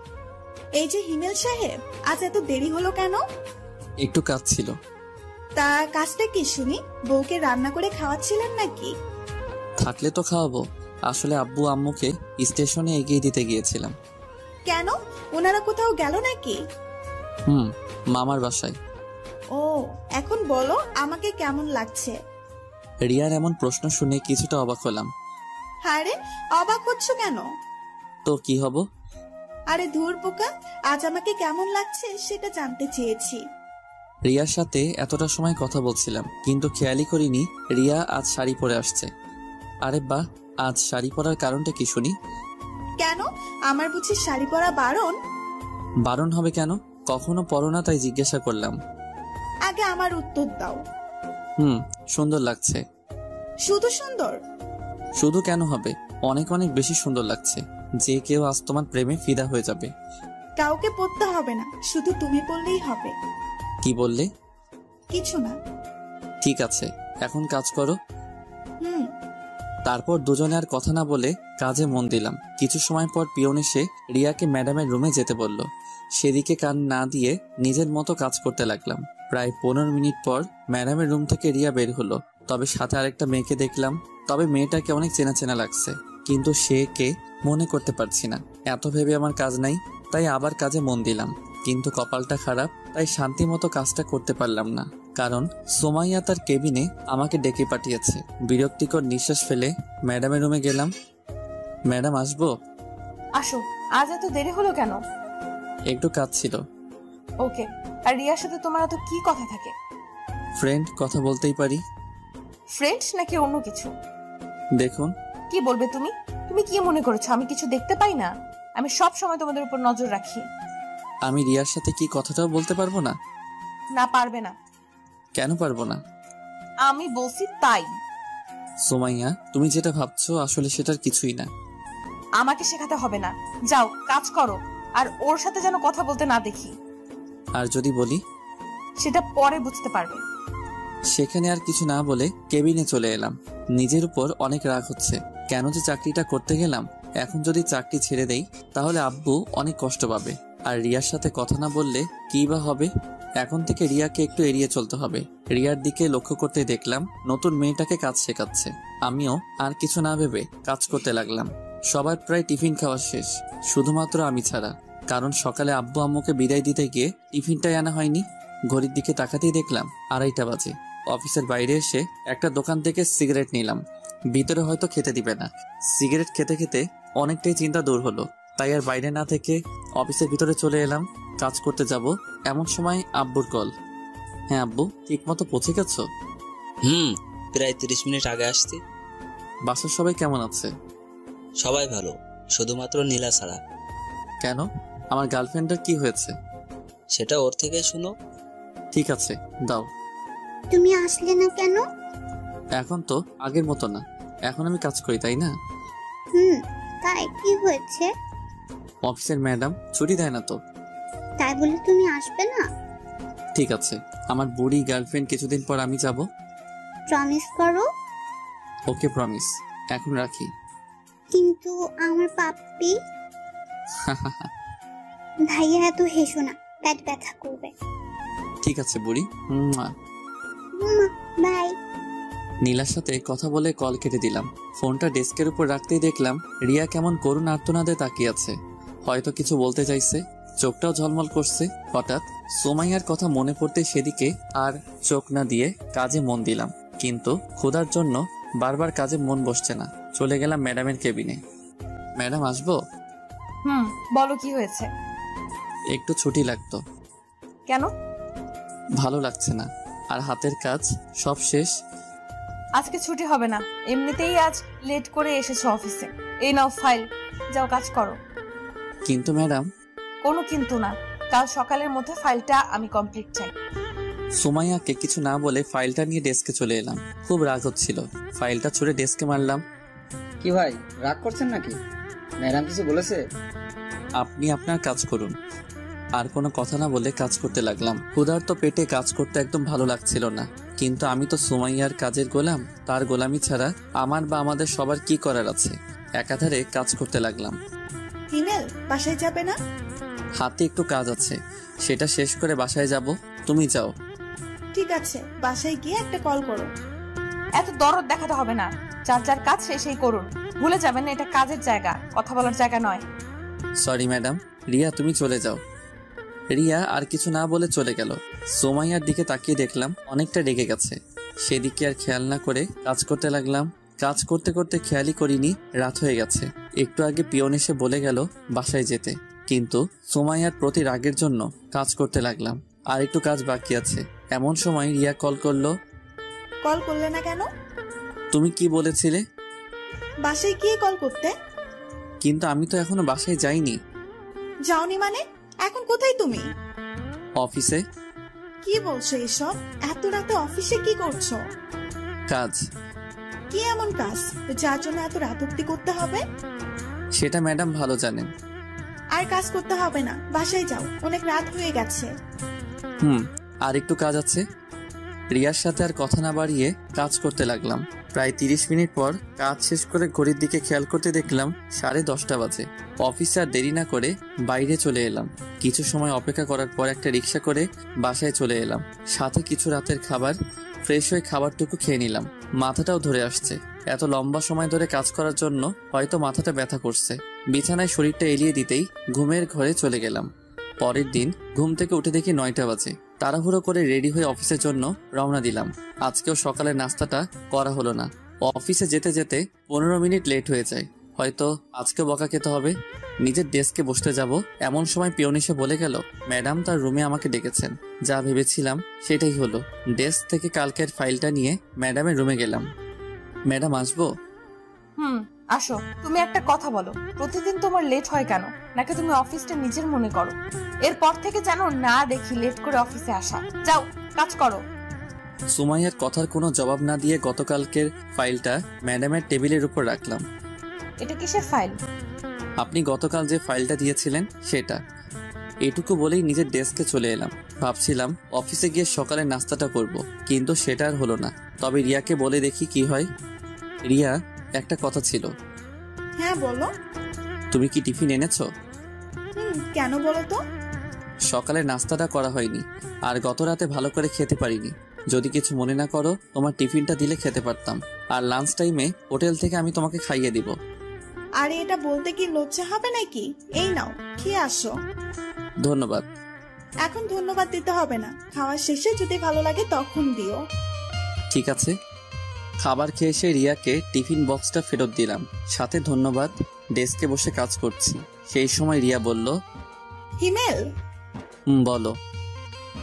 এই যে হিমেল সাহেব, আজ এত দেরি হলো কেন? একটু কাজ ছিল। তা কাজটা কি শুনি? বউকে রান্না করে খাওয়াচ্ছিলেন নাকি? থাকলে তো খাওয়াবো। আসলে আব্বু আম্মুকে স্টেশনে এগিয়ে দিতে গিয়েছিলাম। কেন, ওনারা কোথাও গেল নাকি? মামার বাসায়। ও, এখন বলো আমাকে কেমন লাগছে? রিয়ার এমন প্রশ্ন শুনে কিছুটা অবাক হলাম। আরে অবাক হচ্ছ কেন? তো কি হব? আরে ধুর বোকা, আজ আমাকে কেমন লাগছে সেটা জানতে চেয়েছি। রিয়ার সাথে এতটা সময় কথা বলছিলাম, কিন্তু খেয়ালই করিনি রিয়া আজ শাড়ি পরে আসছে। আরে বাহ, আজ শাড়ি পরার কারণটা কি শুনি। কেন, আমার বুঝি শাড়ি পরা বারণ? বারণ হবে কেন? কখনো পরো না তাই জিজ্ঞাসা করলাম। আগে আমার উত্তর দাও। সুন্দর লাগছে। শুধু সুন্দর? শুধু কেন হবে, অনেক অনেক বেশি সুন্দর লাগছে। যে কেউ আজ তোমার প্রেমে ফিদা হয়ে যাবে। কাউকে পড়তে হবে না, শুধু তুমি বললেই হবে। কি বললে? কিছু না। ঠিক আছে, এখন কাজ করো। হুম। তারপর দুজনে আর কথা না বলে কাজে মন দিলাম। কিছু সময় পর পিয়ন এসে রিয়াকে ম্যাডামের রুমে যেতে বলল। সেদিকে কান না দিয়ে নিজের মতো কাজ করতে লাগলাম। প্রায় 15 মিনিট পর ম্যাডামের রুম থেকে রিয়া বের হলো। তবে সাথে আরেকটা মেয়েকে দেখলাম। তবে মেয়েটাকে অনেক চেনা চেনা লাগছে, কিন্তু সে কে মনে করতে পারছি না। এত ভেবে আমার কাজ নাই, তাই আবার কাজে মন দিলাম। কিন্তু কপালটা খারাপ, তাই শান্তি মতো কাজটা করতে পারলাম না। কারণ সোমাইয়া তার কেবিনে আমাকে ডেকে পাঠিয়েছে। বিরক্তিকর নিঃশ্বাস ফেলে ম্যাডামের রুমে গেলাম। ম্যাডাম আসবো? আসো। আজ এত দেরি হলো কেন? একটু কাজ ছিল। ওকে। আর রিয়ার সাথে তোমার এত কি কথা থাকে? ফ্রেন্ড, কথা বলতেই পারি। ফ্রেন্ড নাকি অন্য কিছু? দেখুন। কি বলবে তুমি? তুমি কি মনে করেছো আমি কিছু দেখতে পাই না? আমি সব সময় তোমাদের উপর নজর রাখি। আমি রিয়ার সাথে কি কথাটাও বলতে পারবো না? না, পারবে না। কেন পারবো না? আমি বলছি তাই। সোমাইয়া, তুমি যেটা ভাবছো আসলে সেটার কিছুই না। আমাকে শেখাতে হবে না, যাও কাজ করো। আর ওর সাথে যেন কথা বলতে না দেখি। আর যদি বলি? সেটা পরে বুঝতে পারবে। সেখানে আর কিছু না বলে কেবিনে চলে এলাম। নিজের উপর অনেক রাগ হচ্ছে। কেন যে চাকরিটা করতে গেলাম। এখন যদি চাকরি ছেড়ে দেই তাহলে আব্বু অনেক কষ্ট পাবে। আর রিয়ার সাথে কথা না বললে কি বা হবে। এখন থেকে রিয়াকে একটু এড়িয়ে চলতে হবে। রিয়ার দিকে লক্ষ্য করতে দেখলাম নতুন মেয়েটাকে কাজ শেখাচ্ছে। আমিও আর কিছু না ভেবে কাজ করতে লাগলাম। সবার প্রায় টিফিন খাওয়া শেষ, শুধুমাত্র আমি ছাড়া। কারণ সকালে আব্বু আম্মুকে বিদায় দিতে গিয়ে টিফিনটাই আনা হয়নি। ঘড়ির দিকে তাকাতেই দেখলাম 2:30 বাজে। অফিসের বাইরে এসে একটা দোকান থেকে সিগারেট নিলাম। ভিতরে হয়তো খেতে দিবে না। সিগারেট খেতে খেতে অনেকটাই চিন্তা দূর হলো, তাই আর বাইরে না থেকে অফিসের ভিতরে চলে এলাম। কাজ করতে যাব এমন সময় আব্বুর কল। হ্যাঁ আব্বু, ঠিক মতো পৌঁছে গেছো? প্রায় 30 মিনিট আগে আসছি। বাসার সবাই কেমন আছে? সবাই ভালো, শুধুমাত্র নীলা ছাড়া। কেন, আমার গার্লফ্রেন্ডের কি হয়েছে? সেটা ওর থেকে শুনো। ঠিক আছে, দাও। তুমি আসলে না কেন? এখন তো আগের মতো না, এখন আমি কাজ করি, তাই না? তাই কি হয়েছে? অফিসের ম্যাডাম ছুটি দেয় না তো। তাই বলে তুমি আসবে না? ঠিক আছে, আমার বুড়ি গার্লফ্রেন্ড কিছুদিন পর আমি যাব। প্রমিস করো। ওকে, প্রমিস। এখন রাখি। কিন্তু আমার পাপ্পি। ভাইয়া এত হেসো না, পেট ব্যথা করবে। ঠিক আছে বুড়ি। বাই। নীলার সাথে কথা বলে কল কেটে দিলাম। ফোনটা ডেস্কের উপর রাখতেই দেখলাম রিয়া কেমন করুণ আর্তনাদে তাকিয়ে আছে। হয়তো কিছু বলতে চাইছে, চোখটাও ঝলমল করছে। হঠাৎ সোমাইয়ার কথা মনে পড়তে সেদিকে আর চোখ না দিয়ে কাজে মন দিলাম। কিন্তু ক্ষুধার জন্য বারবার কাজে মন বসছে না। চলে গেলাম ম্যাডামের কেবিনে। ম্যাডাম আসবো? বলো কি হয়েছে? একটু ছুটি লাগতো। কেন? ভালো লাগছে না, আর হাতের কাজ সব শেষ। আজকে ছুটি হবে না, এমনিতেই আজ লেট করে এসেছো অফিসে। এই নাও ফাইল, যাও কাজ করো। কিন্তু ম্যাডাম। কোনো কিন্তু না, কাল সকালের মধ্যে ফাইলটা আমি কমপ্লিট চাই। সোমাইয়াকে কিছু না বলে ফাইলটা নিয়ে ডেস্কে চলে এলাম। খুব রাগ হচ্ছিল, ফাইলটা ছুঁড়ে ডেস্কে মারলাম। কি ভাই, রাগ করছেন নাকি? ম্যাডাম কিছু বলেছে? আপনি আপনার কাজ করুন। আর কোনো কথা না বলে কাজ করতে লাগলাম। ক্ষুধার্ত পেটে কাজ করতে একদম ভালো লাগছিল না। কিন্তু আমি তো সোমাইয়ার কাজের গোলাম, তার গোলামি ছাড়া আমার বা আমাদের সবার কি করার আছে। একাধারে কাজ করতে লাগলাম। হিমেল, বাসায় যাবে না? হাতে একটু কাজ আছে, সেটা শেষ করে বাসায় যাব। তুমি যাও। ঠিক আছে, বাসায় গিয়ে একটা কল করো। এত দরদ দেখাতে হবে না, যার যার কাজ সেই করুন। ভুলে যাবেন না এটা কাজের জায়গা, কথা বলার জায়গা নয়। Sorry madam. রিয়া তুমি চলে যাও। রিয়া আর কিছু না বলে চলে গেল। সুমাইয়ার দিকে তাকিয়ে দেখলাম অনেকটা রেগে গেছে। সেদিকে আর খেয়াল না করে কাজ করতে লাগলাম। কাজ করতে করতে খেয়ালই করিনি রাত হয়ে গেছে। একটু আগে পিয়ন এসে বলে গেল বাসায় যেতে, কিন্তু সুমাইয়ার প্রতি রাগের জন্য কাজ করতে লাগলাম। আর একটু কাজ বাকি আছে। এমন সময় রিয়া কল করলো। কল করলে না কেন? তুমি কি বলেছিলে? বাসায় গিয়ে কল করতে। কিন্তু আমি তো এখনো বাসায় যাইনি। যাওনি মানে? এখন কোথায় তুমি? অফিসে। কি বলছো এসব? এত রাতে অফিসে কি করছো? কাজ। কি এমন কাজ যার জন্য এত রাত অব্দি করতে হবে? সেটা ম্যাডাম ভালো জানেন। আর কাজ করতে হবে না, বাসায় যাও, অনেক রাত হয়ে গেছে। আর একটু কাজ আছে। রিয়ার সাথে আর কথা না বাড়িয়ে কাজ করতে লাগলাম। প্রায় 30 মিনিট পর কাজ শেষ করে ঘড়ির দিকে খেয়াল করতে দেখলাম 10:30 বাজে। অফিসে আর দেরি না করে বাইরে চলে এলাম। কিছু সময় অপেক্ষা করার পর একটা রিক্সা করে বাসায় চলে এলাম। সাথে কিছু রাতের খাবার। ফ্রেশ হয়ে খাবারটুকু খেয়ে নিলাম। মাথাটাও ধরে আসছে। এত লম্বা সময় ধরে কাজ করার জন্য হয়তো মাথাটা ব্যথা করছে। বিছানায় শরীরটা এলিয়ে দিতেই ঘুমের ঘরে চলে গেলাম। পরের দিন ঘুম থেকে উঠে দেখি 9টা বাজে। তাড়াহুড়ো করে রেডি হয়ে অফিসের জন্য রওনা দিলাম। আজকেও সকালের নাস্তাটা করা হলো না। অফিসে যেতে যেতে 15 মিনিট লেট হয়ে যায়। হয়তো আজকেও বকা খেতে হবে। নিজের ডেস্কে বসতে যাব এমন সময় পিয়ন এসে বলে গেল ম্যাডাম তার রুমে আমাকে ডেকেছেন। যা ভেবেছিলাম সেটাই হলো। ডেস্ক থেকে কালকের ফাইলটা নিয়ে ম্যাডামের রুমে গেলাম। ম্যাডাম আসবো? আসো। তুমি একটা কথা বলো, প্রতিদিন তোমার লেট হয় কেন? নাকি তুমি অফিসটা নিজের মনে করো? এরপর থেকে যেন না দেখি লেট করে অফিসে আসা। যাও কাজ করো। সুমাইয়ার কথার কোনো জবাব না দিয়ে গতকালকের ফাইলটা ম্যাডামের টেবিলের উপর রাখলাম। এটা কিসের ফাইল? আপনি গতকাল যে ফাইলটা দিয়েছিলেন সেটা। এটুকু বলেই নিজের ডেস্কে চলে এলাম। ভাবছিলাম অফিসে গিয়ে সকালে নাস্তাটা করব, কিন্তু সেটা আর হলো না। তবে রিয়াকে বলে দেখি কি হয়। রিয়া, একটা কথা ছিল। হ্যাঁ বলো। তুমি কি টিফিন এনেছো? কেন বলো তো? সকালে নাস্তাটা করা হয়নি, আর গত রাতে ভালো করে খেতে পারিনি। যদি কিছু মনে না করো তোমার টিফিনটা দিলে খেতে পারতাম, আর লাঞ্চ টাইমে হোটেল থেকে আমি তোমাকে খাইয়ে দিব। আরে এটা বলতে কি লজ্জা হবে নাকি? এই নাও, খেয়ে আসো। ধন্যবাদ। এখন ধন্যবাদ দিতে হবে না, খাওয়ার শেষে যদি ভালো লাগে তখন দিও। ঠিক আছে। খাবার খেয়ে এসে রিয়াকে টিফিন বক্সটা ফেরত দিলাম, সাথে ধন্যবাদ। ডেস্কে বসে কাজ করছি। সেই সময় রিয়া বলল, হিমেল। বলো।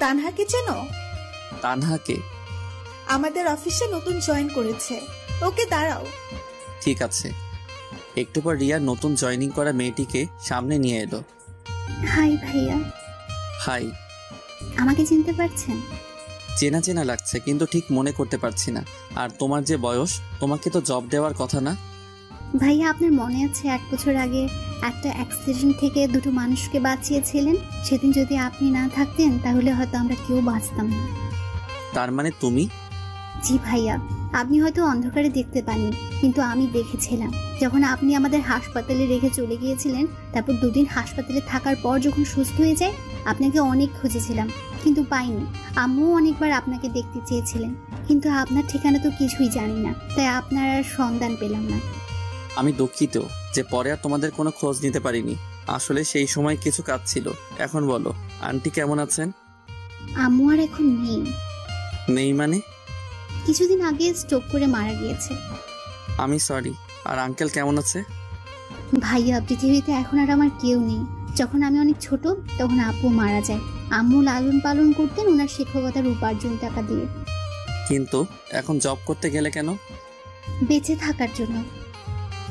তানহাকে চেনো? তানহাকে? আমাদের অফিসে নতুন জয়েন করেছে। ওকে দাঁড়াও। ঠিক আছে। একটু পর রিয়া নতুন জয়েনিং করা মেয়েটিকে সামনে নিয়ে এলো। হাই ভাইয়া। হাই। আমাকে চিনতে পারছেন? চেনা চেনা লাগছে, কিন্তু ঠিক মনে করতে পারছি না। আর তোমার যে বয়স, তোমাকে তো জব দেওয়ার কথা না? ভাইয়া আপনার মনে আছে 1 বছর আগে একটা অ্যাক্সিডেন্ট থেকে 2টো মানুষকে বাঁচিয়েছিলেন? সেদিন যদি আপনি না থাকতেন তাহলে হয়তো আমরা কেউ বাঁচতাম না। তার মানে তুমি? জি ভাইয়া, আপনি হয়তো অন্ধকারে দেখতে পাননি, কিন্তু আমি দেখেছিলাম। যখন আপনি আমাদের হাসপাতালে রেখে চলে গিয়েছিলেন, তারপর 2 দিন হাসপাতালে থাকার পর যখন সুস্থ হয়ে যায়, আপনাকে অনেক খুঁজেছিলাম কিন্তু পাইনি। আম্মুও অনেকবার আপনাকে দেখতে চেয়েছিলেন, কিন্তু আপনার ঠিকানা তো কিছুই জানি না, তাই আপনার আর সন্ধান পেলাম না। আমি দুঃখিত যে পরে আর তোমাদের কোনো খোঁজ নিতে পারিনি। আসলে সেই সময় কিছু কাজ ছিল। এখন বলো, আন্টি কেমন আছেন? আম্মু আর এখন নেই। নেই মানে? কিছুদিন আগে স্ট্রোক করে মারা গিয়েছে। আমি সরি। আর আঙ্কেল কেমন আছে? ভাইয়া, পৃথিবীতে এখন আর আমার কেউ নেই। যখন আমি অনেক ছোট তখন আব্বু মারা যায়। আম্মু লালন পালন করতেন ওনার শিক্ষকতার উপার্জন টাকা দিয়ে। কিন্তু এখন জব করতে গেলে কেন? বেঁচে থাকার জন্য।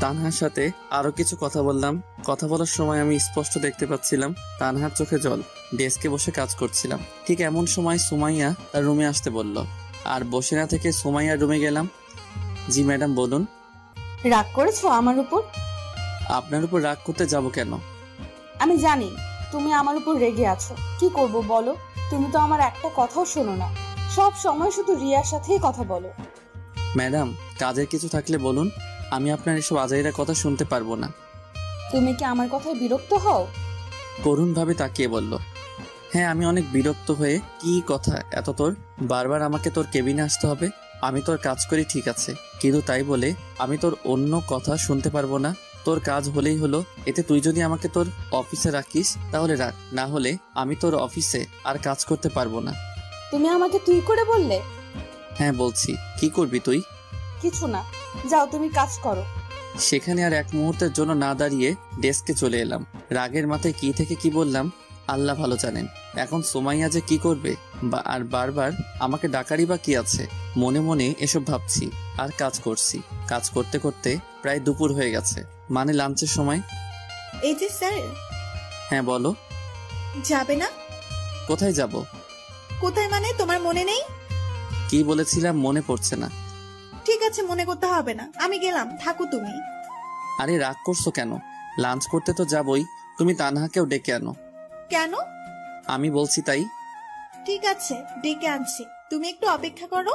তানহার সাথে আরো কিছু কথা বললাম। কথা বলার সময় আমি স্পষ্ট দেখতে পাচ্ছিলাম তানহার চোখে জল। ডেস্কে বসে কাজ করছিলাম। ঠিক এমন সময় সুমাইয়া তার রুমে আসতে বলল, আর বসে না থেকে সুমাইয়ার রুমে গেলাম। জি ম্যাডাম বলুন। রাগ করেছো আমার উপর? আপনার উপর রাগ করতে যাব কেন? আমি জানি তুমি আমার উপর রেগে আছো। কি করব বলো? তুমি তো আমার একটা কথাও শোনো না, সব সময় শুধু রিয়ার সাথেই কথা বলো। ম্যাডাম, কাজের কিছু থাকলে বলুন, আমি আপনার এসব আজাইরা কথা শুনতে পারবো না। তুমি কি আমার কথায় বিরক্ত হও? করুণভাবে তাকিয়ে বলল, হ্যাঁ আমি অনেক বিরক্ত হয়ে। কি কথা এত তোর? বারবার আমাকে তোর কেবিনে আসতে হবে? আমি তোর কাজ করি ঠিক আছে, কিন্তু তাই বলে আমি তোর অন্য কথা শুনতে পারবো না। তোর কাজ হলেই হলো, এতে তুই যদি আমাকে তোর অফিসে রাখিস তাহলে রাখ, না হলে আমি তোর অফিসে আর কাজ করতে পারবো না। তুমি আমাকে তুই করে বললে? হ্যাঁ বলছি। কি করবি তুই? কিছু না, যাও তুমি কাজ করো। সেখানে আর এক মুহূর্তের জন্য না দাঁড়িয়ে ডেস্কে চলে এলাম। রাগের মাথায় কি থেকে কি বললাম আল্লাহ ভালো জানেন। এখন সুমাইয়া যে কি করবে আর বারবার আমাকে ডাকারই বা কি আছে, মনে মনে এসব ভাবছি আর কাজ করছি। কাজ করতে করতে প্রায় দুপুর হয়ে গেছে, মানে লাঞ্চের সময়। এই যে স্যার। হ্যাঁ বলো। যাবে না? কোথায় যাব? কোথায় মানে তোমার মনে নেই? কি বলেছিলাম মনে পড়ছে না। ঠিক আছে, মনে করতে হবে না, আমি গেলাম, থাকো তুমি। আরে রাগ করছো কেন? লাঞ্চ করতে তো যাবই, তুমি তানহাকেও ডেকে আনো। কেন? আমি বলছি তাই। ঠিক আছে, ডেকে আনছি, তুমি একটু অপেক্ষা করো।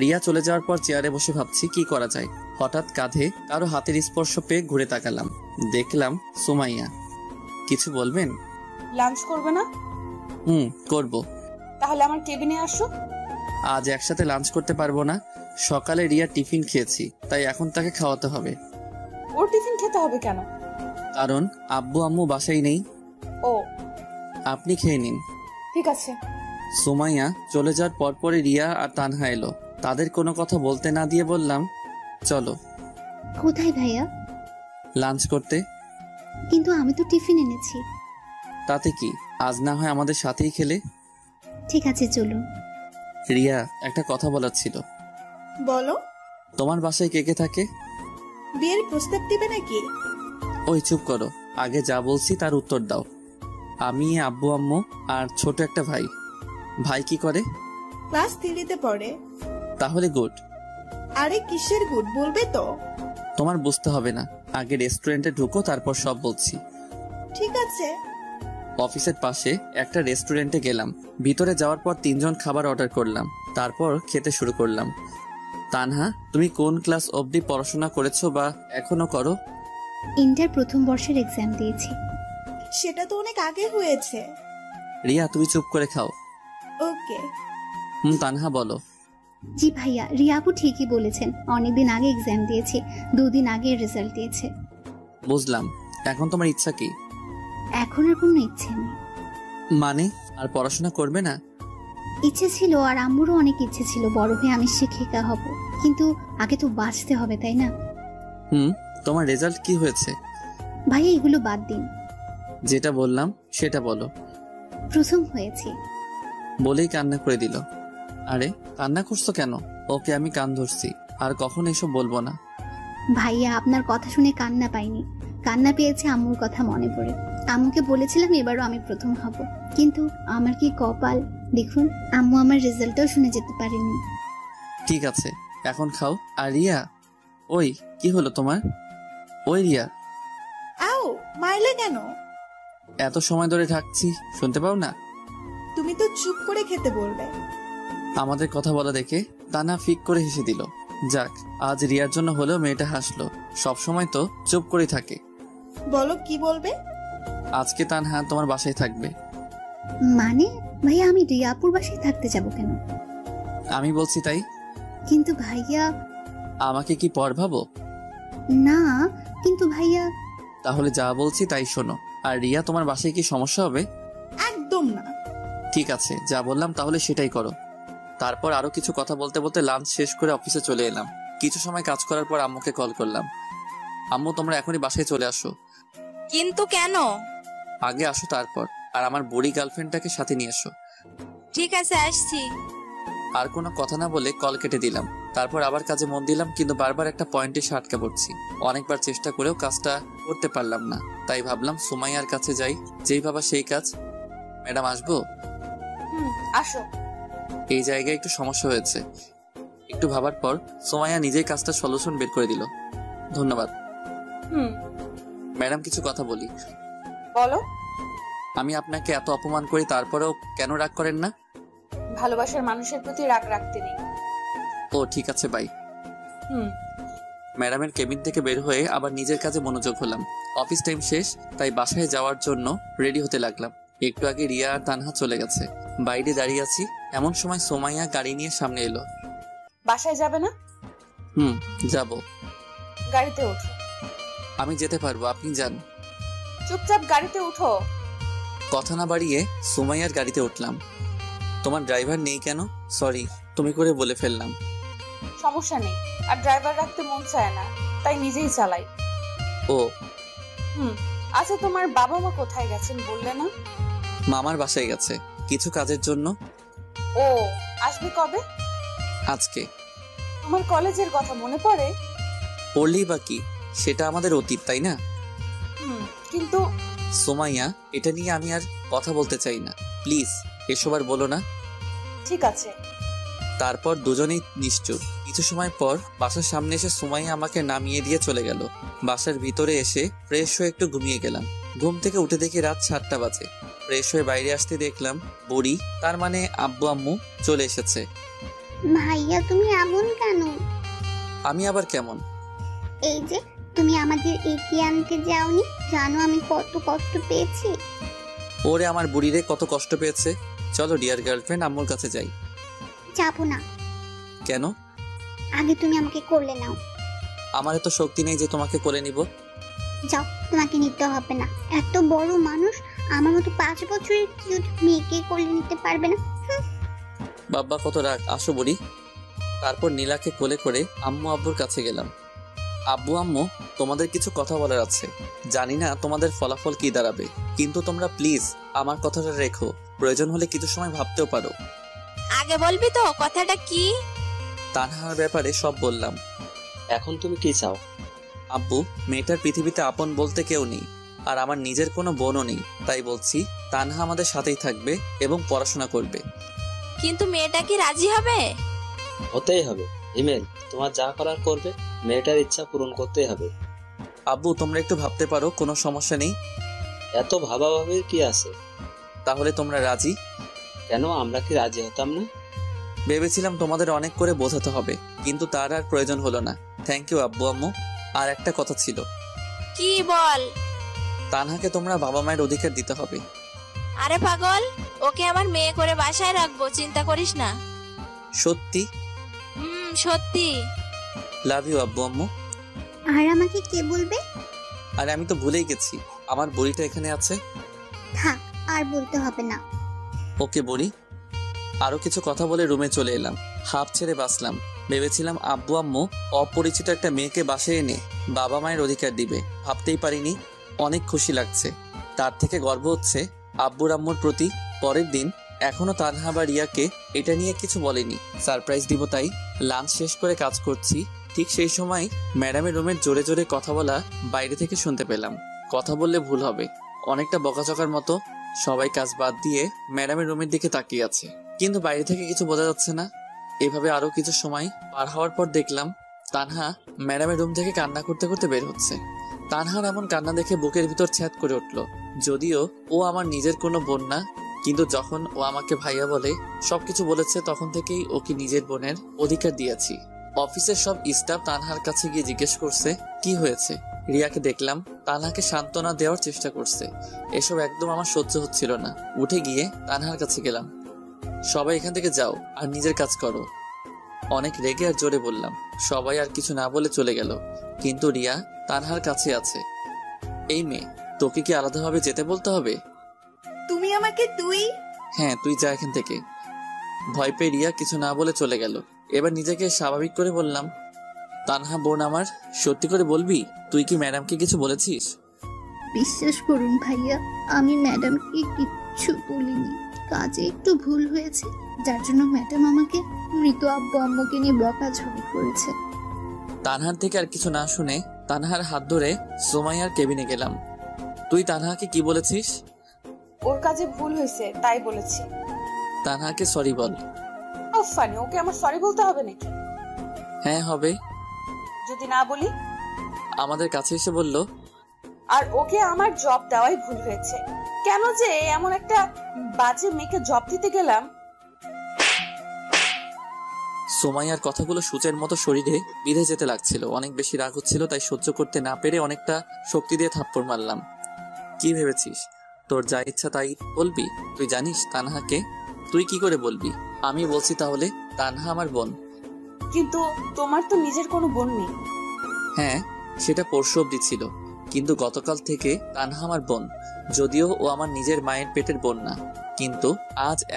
রিয়া চলে যাওয়ার পর চেয়ারে বসে ভাবছি কি করা যায়। হঠাৎ কাঁধে কারো হাতের স্পর্শ পেয়ে ঘুরে তাকালাম, দেখলাম সুমাইয়া। কিছু বলবেন? লাঞ্চ করবে না? করব। তাহলে আমার কেবিনে আসো। আজ একসাথে লাঞ্চ করতে পারবো না, সকালে রিয়া টিফিন খেয়েছি, তাই এখন তাকে খাওয়াতে হবে। ওর টিফিন খেতে হবে কেন? কারণ আব্বু আম্মু বাসায় নেই। ও, আপনি খেয়ে নিন। ঠিক আছে। সুমাইয়া চলে যাওয়ার পরপরই রিয়া আর তানহা এলো। তাদের কোনো কথা বলতে না দিয়ে বললাম, চলো। কোথায় ভাইয়া? লাঞ্চ করতে। কিন্তু আমি তো টিফিন এনেছি। তাতে কি, আজ না হয় আমাদের সাথেই খেলে। ঠিক আছে চলুন। রিয়া, একটা কথা বলার ছিল। বলো। তোমার বাসায় কে কে থাকে? বিয়ের প্রস্তাব দিবে নাকি? ওই চুপ করো, আগে যা বলছি তার উত্তর দাও। আমি, আব্বু আম্মু আর ছোট একটা ভাই। ভাই কি করে? ক্লাস 3-তে পড়ে। তাহলে গুড। আরে কিসের গুড, বলবে তো? তোমার বুঝতে হবে না, আগে রেস্টুরেন্টে ঢুকো, তারপর সব বলছি। ঠিক আছে। অফিসের পাশে একটা রেস্টুরেন্টে গেলাম। ভিতরে যাওয়ার পর 3জন খাবার অর্ডার করলাম, তারপর খেতে শুরু করলাম। তানহা, তুমি কোন ক্লাস অবধি পড়াশোনা করেছো বা এখনো করো? ইন্টার প্রথম বর্ষের এক্সাম দিয়েছি। সেটা তো অনেক আগে হয়েছে। রিয়া, তুমি চুপ করে খাও। ওকে। তানহা বলো। জি ভাইয়া, রিয়া আপু ঠিকই বলেছেন, অনেকদিন আগে এক্সাম দিয়েছি, 2 দিন আগে রেজাল্ট দিয়েছে। বুঝলাম। এখন তোমার ইচ্ছা কি? এখন আর কোনো ইচ্ছে নেই। মানে আর পড়াশোনা করবে না? ইচ্ছে ছিল, আর আম্মুরও অনেক ইচ্ছে ছিল বড় হয়ে আমি শিক্ষিকা হব, কিন্তু আগে তো বাঁচতে হবে তাই না? তোমার রেজাল্ট কি হয়েছে? ভাইয়া এগুলো বাদ দিন, যেটা বললাম সেটা বলো। প্রথম হয়েছি। বলেই কান্না করে দিল। আরে কান্না করছো কেন? ওকে আমি কান ধরছি, আর কখন এসব বলবো না। ভাইয়া আপনার কথা শুনে কান্না পাইনি, কান্না পেয়েছে আম্মুর কথা মনে পড়ে। আম্মুকে বলেছিলাম এবারও আমি প্রথম হব, কিন্তু আমার কি কপাল দেখুন, আম্মু আমার রেজাল্টটাও শুনে যেতে পারেনি। ঠিক আছে, এখন খাও। আর রিয়া, ওই কি হলো তোমার? ওই রিয়া, আও মারলে কেন? এত সময় ধরে থাকছি, শুনতে পাও না? তুমি তো চুপ করে খেতে বলবে। আমাদের কথা বলা দেখে তানা ফিক করে হেসে দিল। যাক, আজ রিয়ার জন্য হলেও মেয়েটা হাসলো। সব সময় তো চুপ করে থাকে। বলো কি বলবে? আজকে তানহা তোমার বাসায় থাকবে। মানে ভাইয়া আমি রিয়াপুর বাসায় থাকতে যাব কেন? আমি বলছি তাই। কিন্তু ভাইয়া। আমাকে কি পর ভাবো? না কিন্তু ভাইয়া। তাহলে যা বলছি তাই শোনো। আর রিয়া, তোমার বাসায় কি সমস্যা হবে? একদম না। ঠিক আছে, যা বললাম তাহলে সেটাই করো। তারপর আরো কিছু কথা বলতে বলতে লাঞ্চ শেষ করে অফিসে চলে এলাম। কিছু সময় কাজ করার পর আম্মুকে কল করলাম। আম্মু, তোমরা এখনই বাসায় চলে আসো। কিন্তু কেন? আগে আসো, তারপর আর আমার বুড়ি গার্লফ্রেন্ডটাকে সাথে নিয়ে এসো। ঠিক আছে, আসছি। আর কোনো কথা না বলে কল কেটে দিলাম। তারপর আবার কাজে মন দিলাম, কিন্তু বারবার একটা পয়েন্টে আটকে পড়ছি। অনেকবার চেষ্টা করেও কাজটা করতে পারলাম না। তাই ভাবলাম সুমাইয়ার কাছে যাই, যেই ভাবা সেই কাজ। ম্যাডাম আসবো? আসো। এই জায়গায় একটু সমস্যা হয়েছে। একটু ভাবার পর সুমাইয়া নিজেই কাজটা সলিউশন বের করে দিল। ধন্যবাদ। ম্যাডাম, কিছু কথা বলি। বলো। আমি আপনাকে এত অপমান করি, তারপরেও কেন রাগ করেন না? ভালোবাসার মানুষের প্রতি রাগ রাখতে নেই। ও ঠিক আছে, বাই। ম্যাডামের কেবিন থেকে বের হয়ে আবার নিজের কাজে মনোযোগ হলাম। অফিস টাইম শেষ, তাই বাসায় যাওয়ার জন্য রেডি হতে লাগলাম। একটু আগে রিয়া আর তানহা চলে গেছে, বাইরে দাঁড়িয়ে আছি। এমন সময় সুমাইয়া গাড়ি নিয়ে সামনে এলো। বাসায় যাবে না? যাব। গাড়িতে ওঠো। আমি যেতে পারবো, আপনি যান। চুপচাপ গাড়িতে উঠো। কথা না বাড়িয়ে সুমাইয়ার গাড়িতে উঠলাম। তোমার ড্রাইভার নেই কেন? সরি, তুমি করে বলে ফেললাম। সমস্যা নেই, আর ড্রাইভার রাখতে মন চায় না, তাই নিজেই চালাই। ও আচ্ছা, তোমার বাবা মা কোথায় গেছেন বললে না? মামার বাসায় গেছে কিছু কাজের জন্য। ও আসবে কবে? আজকে। তোমার কলেজের কথা মনে পড়ে? পড়লেই বা কি, সেটা আমাদের অতীত, তাই না? কিন্তু সুমাইয়া, এটা নিয়ে আমি আর কথা বলতে চাই না, প্লিজ এসব আর বলো না। ঠিক আছে। তারপর দুজনেই নিশ্চুপ। কিছু সময় পর বাসার সামনে এসে সুমাইয়া আমাকে নামিয়ে দিয়ে চলে গেল। বাসার ভিতরে এসে ফ্রেশ হয়ে একটু ঘুমিয়ে গেলাম। ঘুম থেকে উঠে দেখি রাত 7টা বাজে। ফ্রেশ হয়ে বাইরে আসতে দেখলাম বুড়ি, তার মানে আব্বু আম্মু চলে এসেছে। ভাইয়া তুমি এমন কেন? আমি আবার কেমন? এই যে তুমি আমাদের এগিয়ে আনতে যাওনি, জানো আমি কত কষ্ট পেয়েছি। ওরে আমার বুড়িরে কত কষ্ট পেয়েছে। চলো ডিয়ার গার্লফ্রেন্ড, আম্মুর কাছে যাই। যাবো না। কেন? আগে তুমি আমাকে কোলে নাও। আমার এত শক্তি নেই যে তোমাকে কোলে নিব। যাও, তোমাকে নিতে হবে না। এত বড় মানুষ আমার মতো 5 বছরের কিউট মেয়েকে কোলে নিতে পারবে না। বাবা কত রাগ, আসো বুড়ি। তারপর নীলাকে কোলে করে আম্মু আব্বুর কাছে গেলাম। আব্বু আম্মু, তোমাদের কিছু কথা বলার আছে। জানি না তোমাদের ফলাফল কি দাঁড়াবে, কিন্তু তোমরা প্লিজ আমার কথাটা রেখো। প্রয়োজন হলে কিছু সময় ভাবতেও পারো। আগে বলবি তো কথাটা কি? তানহার ব্যাপারে সব বললাম। এখন তুমি কি চাও? আব্বু, মেয়েটার পৃথিবীতে আপন বলতে কেউ নেই, আর আমার নিজের কোনো বোনও নেই। তাই বলছি তানহা আমাদের সাথেই থাকবে এবং পড়াশোনা করবে। কিন্তু মেয়েটা কি রাজি হবে? হতেই হবে। হিমেল, তোমার যা করার করবে, মেয়েটার ইচ্ছা পূরণ করতেই হবে। আব্বু, তোমরা একটু ভাবতে পারো, কোনো সমস্যা নেই। এত ভাবাভাবির কি আছে? তাহলে তোমরা রাজি? কেন, আমরা কি রাজি হতাম না? ভেবেছিলাম তোমাদের অনেক করে বোঝাতে হবে, কিন্তু তার আর প্রয়োজন হলো না। থ্যাংক ইউ আব্বু আম্মু। আর একটা কথা ছিল। কি বল? তানহাকে তোমরা বাবা মায়ের অধিকার দিতে হবে। আরে পাগল, ওকে আমার মেয়ে করে বাসায় রাখবো, চিন্তা করিস না। সত্যি? সত্যি। লাভ ইউ আব্বু আম্মু। আর আমাকে কে বলবে? আরে আমি তো ভুলেই গেছি, আমার বুড়িটা এখানে আছে। থাক, আর বলতে হবে না। ওকে বুড়ি। আরো কিছু কথা বলে রুমে চলে এলাম। হাফ ছেড়ে বাঁচলাম। ভেবেছিলাম আব্বু আম্মু অপরিচিত একটা মেয়েকে বাসায় এনে বাবা মায়ের অধিকার দিবে, ভাবতেই পারিনি। অনেক খুশি লাগছে, তার থেকে গর্ব হচ্ছে আব্বুর আম্মুর প্রতি। পরের দিন এখনো তানহা বা রিয়াকে এটা নিয়ে কিছু বলেনি, সারপ্রাইজ দিব তাই। লাঞ্চ শেষ করে কাজ করছি, ঠিক সেই সময় ম্যাডামের রুমের জোরে জোরে কথা বলা বাইরে থেকে শুনতে পেলাম। কথা বললে ভুল হবে, অনেকটা বকাচকার মতো। সবাই কাজ বাদ দিয়ে ম্যাডামের রুমের দিকে তাকিয়ে আছে, কিন্তু বাইরে থেকে কিছু বোঝা যাচ্ছে না। এভাবে আরো কিছু সময় পার হওয়ার পর দেখলাম তানহা ম্যাডামের রুম থেকে কান্না করতে করতে বের হচ্ছে। তানহার এমন কান্না দেখে বুকের ভিতর ছ্যাদ করে উঠল। যদিও ও আমার নিজের কোনো বোন না, কিন্তু যখন ও আমাকে ভাইয়া বলে, সবকিছু বলেছে, তখন থেকেই ওকে নিজের বোনের অধিকার দিয়েছি। অফিসের সব স্টাফ তানহার কাছে গিয়ে জিজ্ঞেস করছে কি হয়েছে। রিয়াকে দেখলাম তানহাকে সান্ত্বনা দেওয়ার চেষ্টা করছে। এসব একদম আমার সহ্য হচ্ছিল না। উঠে গিয়ে তানহার কাছে গেলাম। সবাই এখান থেকে যাও আর নিজের কাজ করো। অনেক রেগে আর জোরে বললাম। সবাই আর কিছু না বলে চলে গেল, কিন্তু রিয়া তানহার কাছে আছে। এই মেয়ে, তোকে কি আলাদাভাবে যেতে বলতে হবে? তুমি আমাকে তুই? হ্যাঁ, তুই যা এখান থেকে। ভয় পেয়ে রিয়া কিছু না বলে চলে গেল। এবার নিজেকে স্বাভাবিক করে বললাম, তানহা বোন আমার, সত্যি করে বলবি তুই কি ম্যাডামকে কিছু বলেছিস? বিশ্বাস করুন ভাইয়া, আমি ম্যাডামকে কিচ্ছু বলিনি। কাজে একটু ভুল হয়েছে, যার জন্য ম্যাডাম আমাকে মৃত আব্বু আম্মুকে নিয়ে বকাঝকা করেছে। তানহার থেকে আর কিছু না শুনে তানহার হাত ধরে সুমাইয়ার কেবিনে গেলাম। তুই তানহাকে কি বলেছিস? ওর কাজে ভুল হয়েছে তাই বলেছি। তানহাকে সরি বল। ফানি, ওকে আমার সরি বলতে হবে নাকি? হ্যাঁ হবে। যদি না বলি? আমাদের কাছে এসে বলল। আর ওকে আমার জব দেওয়াই ভুল হয়েছে। কেন যে এমন একটা বাজে মেয়েকে জব দিতে গেলাম। সুমাইয়ার কথাগুলো সূচের মতো শরীরে বিঁধে যেতে লাগছিল। অনেক বেশি রাগ হচ্ছিল, তাই সহ্য করতে না পেরে অনেকটা শক্তি দিয়ে থাপ্পড় মারলাম। কি ভেবেছিস তোর যা ইচ্ছা তাই বলবি? তুই জানিস তানহাকে? তুই কি করে বলবি? আমি বলছি তাহলে, তানহা আমার বোন। কিন্তু তোমার তো নিজের কোনো বোন নেই। হ্যাঁ, সেটা পরশু অবধি ছিল, কিন্তু গতকাল থেকে তানহা আমার বোন। যদিও ও আমার নিজের মায়ের পেটের বোন না, কিন্তু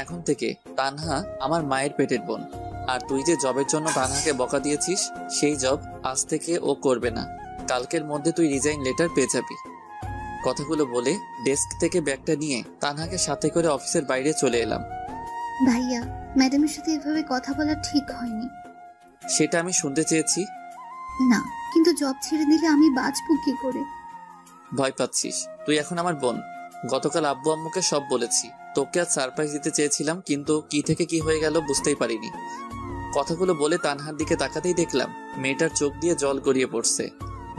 এখন থেকে তানহা আমার মায়ের পেটের বোন। আর তুই যে জবের জন্য তানহাকে বকা দিয়েছিস, সেই জব আজ থেকে ও করবে না। কালকের মধ্যে তুই রিজাইন লেটার পেয়ে যাবি। কথাগুলো বলে ডেস্ক থেকে ব্যাগটা নিয়ে তানহাকে সাথে করে অফিসের বাইরে চলে এলাম। ভাইয়া, ম্যাডামের সাথে এভাবে কথা বলা ঠিক হয়নি। সেটা আমি শুনতে চেয়েছি। না, কিন্তু জব ছেড়ে দিলে আমি বাঁচবো কি করে? ভয় পাচ্ছিস? তুই এখন আমার বোন। গতকাল আব্বু আম্মুকে সব বলেছি। তোকে আজ সারপ্রাইজ দিতে চেয়েছিলাম, কিন্তু কি থেকে কি হয়ে গেল বুঝতেই পারিনি। কথাগুলো বলে তানহার দিকে তাকাতেই দেখলাম মেয়েটার চোখ দিয়ে জল গড়িয়ে পড়ছে,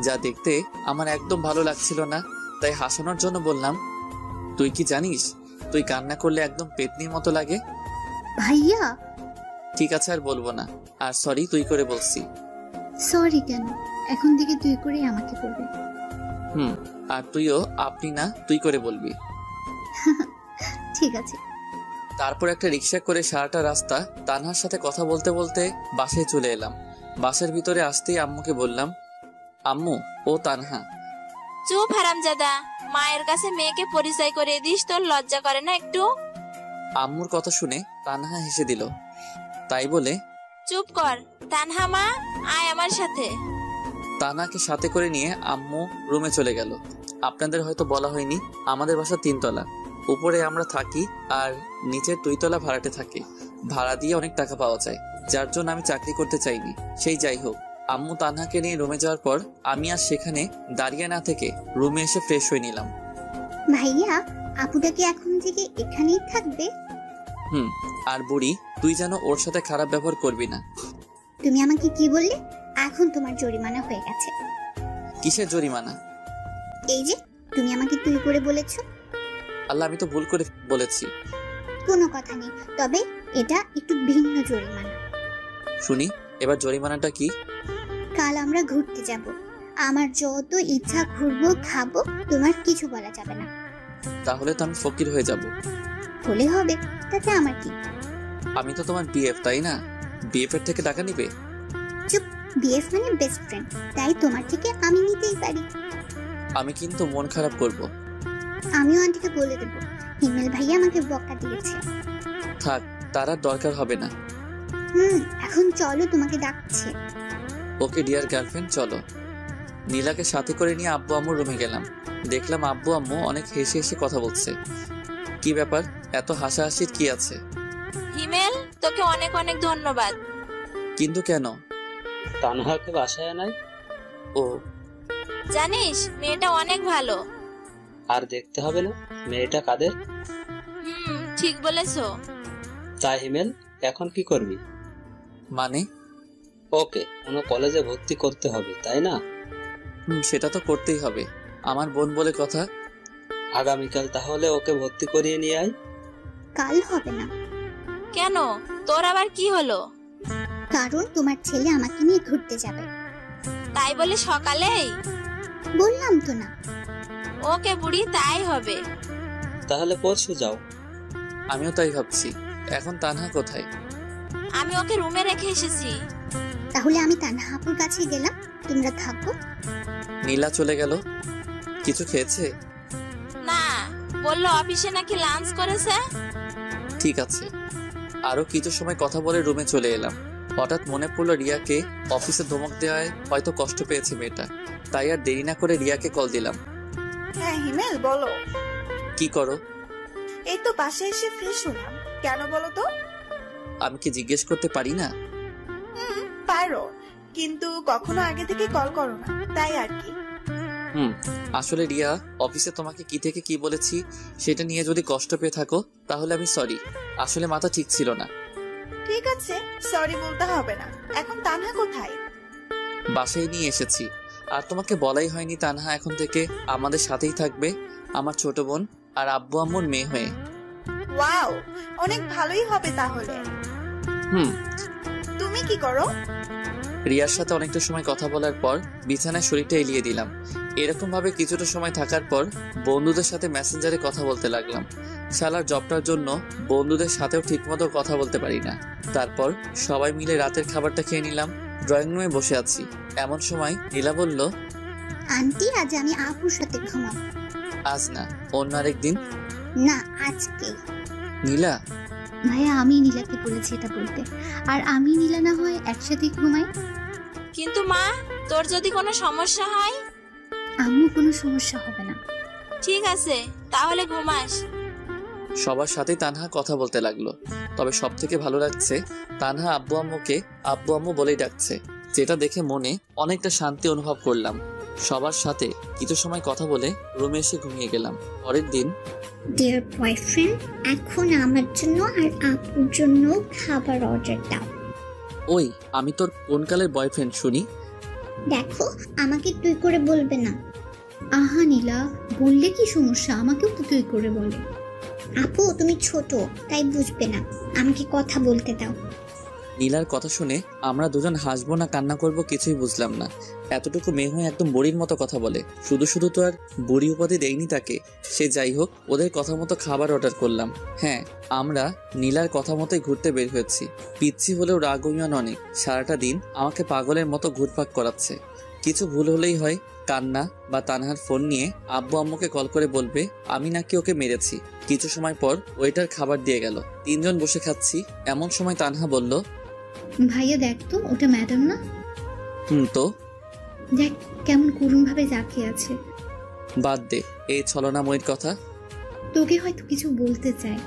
যা দেখতে আমার একদম ভালো লাগছিল না। তাই হাসানোর জন্য বললাম, তুই কি জানিস তুই কান্না করলে একদম পেতনির মতো লাগে। ভাইয়া। ঠিক আছে, আর বলবো না। আর সরি তুই করে বলছি। সরি কেন? এখন থেকে তুই করেই আমাকে বলবি। আর তুইও আপনি না তুই করে বলবি। ঠিক আছে। তারপর একটা রিক্সা করে সারাটা রাস্তা তানহার সাথে কথা বলতে বলতে বাসায় চলে এলাম। বাসার ভিতরে আসতেই আম্মুকে বললাম, আম্মু, ও তানহা। চুপ হারামজাদা, মায়ের কাছে মেয়েকে পরিচয় করে দিস, তোর লজ্জা করে না একটু? আম্মুর কথা শুনে তানহা হেসে দিল। তাই বলে, চুপ কর তানহা মা, আয় আমার সাথে। তানহাকে সাথে করে নিয়ে আম্মু রুমে চলে গেল। আপনাদের হয়তো বলা হয়নি, আমাদের বাসা 3 তলা। উপরে আমরা থাকি আর নিচের 2 তলা ভাড়াটে থাকে। ভাড়া দিয়ে অনেক টাকা পাওয়া যায়, যার জন্য আমি চাকরি করতে চাইনি। সেই যাই হোক, আম্মু তানহাকে নিয়ে রুমে যাওয়ার পর আমি আর সেখানে দাঁড়িয়ে না থেকে রুমে এসে ফ্রেশ হয়ে নিলাম। ভাইয়া, আপুটা কি এখন থেকে এখানেই থাকবে? আর বুড়ি, তুই যেন ওর সাথে খারাপ ব্যবহার করবি না। তুমি আমাকে কি বললে? এখন তোমার জরিমানা হয়ে গেছে। কিসের জরিমানা? এই যে তুমি আমাকে তুই করে বলেছো। আল্লাহ, আমি তো ভুল করে বলেছি। কোনো কথা নেই, তবে এটা একটু ভিন্ন জরিমানা। শুনি, এবার জরিমানাটা কি? কাল আমরা ঘুরতে যাব। আমার যত ইচ্ছা ঘুরবো, খাবো, তোমার কিছু বলা যাবে না। তাহলে তো আমি ফকির হয়ে যাব। হলে হবে, তাতে আমার কি? আমি তো তোমার বিএফ, তাই না? বিএফ এর থেকে টাকা নিবে? চুপ, বিএফ মানে বেস্ট ফ্রেন্ড, তাই তোমার থেকে আমি নিতেই পারি। আমি কিন্তু মন খারাপ করব। আমিও আন্টিকে বলে দেব হিমেল ভাইয়া আমাকে বকা দিয়েছে। থাক, তার আর দরকার হবে না। এখন চলো, তোমাকে ডাকছে। ওকে ডিয়ার গার্লফ্রেন্ড, চলো। নীলাকে সাথে করে নিয়ে আব্বু আম্মুর রুমে গেলাম। দেখলাম আব্বু আম্মু অনেক হেসে হেসে কথা বলছে। কি ব্যাপার, এত হাসাহাসির কি আছে? হিমেল, তোকে অনেক অনেক ধন্যবাদ। কিন্তু কেন? তানহাকে বাসায় নাই। ও, জানিস মেয়েটা অনেক ভালো। আর দেখতে হবে না মেয়েটা কাদের। ঠিক বলেছো। তাই হিমেল, এখন কি করবি? মানে? ওকে কোনো কলেজে ভর্তি করতে হবে, তাই না? সেটা তো করতেই হবে, আমার বোন বলে কথা। আগামীকাল তাহলে ওকে ভর্তি করিয়ে নিয়ে আয়। কাল হবে না। কেন, তোর আবার কি হলো? কারণ তোমার ছেলে আমাকে নিয়ে ঘুরতে যাবে। তাই বলে সকালেই? বললাম তো না। ওকে বুড়ি, তাই হবে। তাহলে পরশু যাও। আমিও তাই ভাবছি। এখন তানহা কোথায়? আমি ওকে রুমে রেখে এসেছি। তাহলে আমি তানহা আপুর কাছে গেলাম, তোমরা থাকো। নীলা চলে গেল। কিছু খেয়েছে? না, বললো অফিসে নাকি লাঞ্চ করেছে। ঠিক আছে। আরো কিছু সময় কথা বলে রুমে চলে এলাম। হঠাৎ মনে পড়লো রিয়াকে অফিসে ধমক দেওয়ায় হয়তো কষ্ট পেয়েছে মেয়েটা। তাই আর দেরি না করে রিয়াকে কল দিলাম। হ্যাঁ হিমেল, বলো। কি করো? এই তো বাসায় এসে ফ্রেশ হলাম। কেন বলো তো? আমি কি জিজ্ঞেস করতে পারি না? পারো, কিন্তু কখনো আগে থেকে কল করো না, তাই আর কি। আসলে রিয়া, অফিসে তোমাকে কি থেকে কি বলেছি সেটা নিয়ে যদি কষ্ট পেয়ে থাকো তাহলে আমি সরি। আসলে মাথা ঠিক ছিল না। ঠিক আছে, সরি বলতে হবে না। এখন তানহা কোথায়? বাসায় নিয়ে এসেছি। আর তোমাকে বলাই হয়নি তানহা এখন থেকে আমাদের সাথেই থাকবে, আমার ছোট বোন আর আব্বু আম্মুর মেয়ে হয়ে। ওয়াও, অনেক ভালোই হবে তাহলে। তুমি কি করো? রিয়ার সাথে অনেকটা সময় কথা বলার পর বিছানায় শরীরটা এলিয়ে দিলাম। এরকম ভাবে কিছুটা সময় থাকার পর বন্ধুদের সাথে মেসেঞ্জারে কথা বলতে লাগলাম। শালার জবটার জন্য বন্ধুদের সাথেও ঠিকমতো কথা বলতে পারি না। তারপর সবাই মিলে রাতের খাবারটা খেয়ে নিলাম। ড্রয়িং রুমে বসে আছি, এমন সময় নীলা বলল, আন্টি আজ আমি আপুর সাথে ঘুমাবো। আজ না, অন্য আরেকদিন। না, আজকে। নীলা, ভাইয়া আমি নীলাকে বলেছি এটা বলতে, আর আমি নীলা না হয় একসাথে ঘুমাই। কিন্তু মা, তোর যদি কোনো সমস্যা হয়? আম্মু, কোনো সমস্যা হবে না। ঠিক আছে, তাহলে ঘুমাস। সবার সাথে তানহা কথা বলতে লাগলো। তবে সব থেকে ভালো লাগছে তানহা আব্বু আম্মুকে আব্বু আম্মু বলেই ডাকছে, যেটা দেখে মনে অনেকটা শান্তি অনুভব করলাম। সবার সাথে কিছু সময় কথা বলে রুমে এসে ঘুমিয়ে গেলাম। পরের দিন, ডিয়ার বয়ফ্রেন্ড, এখন আমার জন্য আর আপুর জন্য খাবার অর্ডার দাও। ওই, আমি তোর কোন কালের বয়ফ্রেন্ড শুনি? দেখো, আমাকে তুই করে বলবে না। আহা নীলা, বললে কি সমস্যা? আমাকেও তো তুই করে বলে। আপু তুমি ছোট, তাই বুঝবে না, আমাকে কথা বলতে দাও। নীলার কথা শুনে আমরা দুজন হাসবো না কান্না করব কিছুই বুঝলাম না। এতটুকু মেয়ে হয়ে একদম বুড়ির মতো কথা বলে। শুধু শুধু তো আর বুড়ি উপাধি দেয়নি তাকে। সে যাই হোক, ওদের কথা মতো খাবার অর্ডার করলাম। হ্যাঁ, আমরা নীলার কথা মতোই ঘুরতে বের হয়েছি। পিচ্ছি হলেও রাগ অভিমান অনেক। সারাটা দিন আমাকে পাগলের মতো ঘুরপাক করাচ্ছে। কিছু ভুল হলেই হয় কান্না বা তানহার ফোন নিয়ে আব্বু আম্মুকে কল করে বলবে আমি নাকি ওকে মেরেছি। কিছু সময় পর ওয়েটার খাবার দিয়ে গেল। তিনজন বসে খাচ্ছি, এমন সময় তানহা বলল, ভাইয়া দেখ তো, ওটা ম্যাডাম না? তো দেখ কেমন করুণ ভাবে জাকিয়ে আছে। বাদ দে এই ছলনাময়ীর কথা। তোকে হয়তো কিছু বলতে চাই।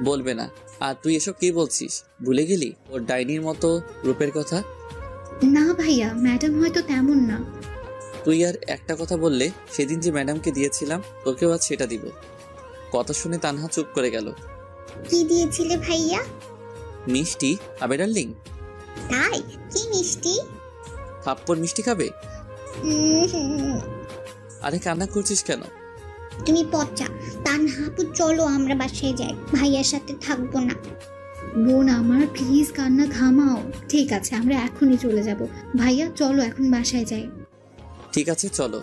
বলবে না। আর তুই এসব কি বলছিস? ভুলে গেলি ওর ডাইনির মতো রূপের কথা? না ভাইয়া, ম্যাডাম হয়তো তেমন না। তুই আর একটা কথা বললে সেদিন যে ম্যাডামকে দিয়েছিলাম তোকেও আজ সেটা দিব। কথা শুনে তানহা চুপ করে গেল। কি দিয়েছিলে ভাইয়া? মিষ্টি খাবে ডার্লিং? তাই? কি মিষ্টি? থাপ্পড় মিষ্টি খাবে? আরে কান্না করছিস কেন? তুমি পচা। তানহা আপু চলো আমরা বাসায় যাই, ভাইয়ার সাথে থাকবো না। বোন আমার, প্লিজ কান্না থামাও। ঠিক আছে, আমরা এখনই চলে যাব। ভাইয়া চলো এখন বাসায় যাই। ঠিক আছে চলো।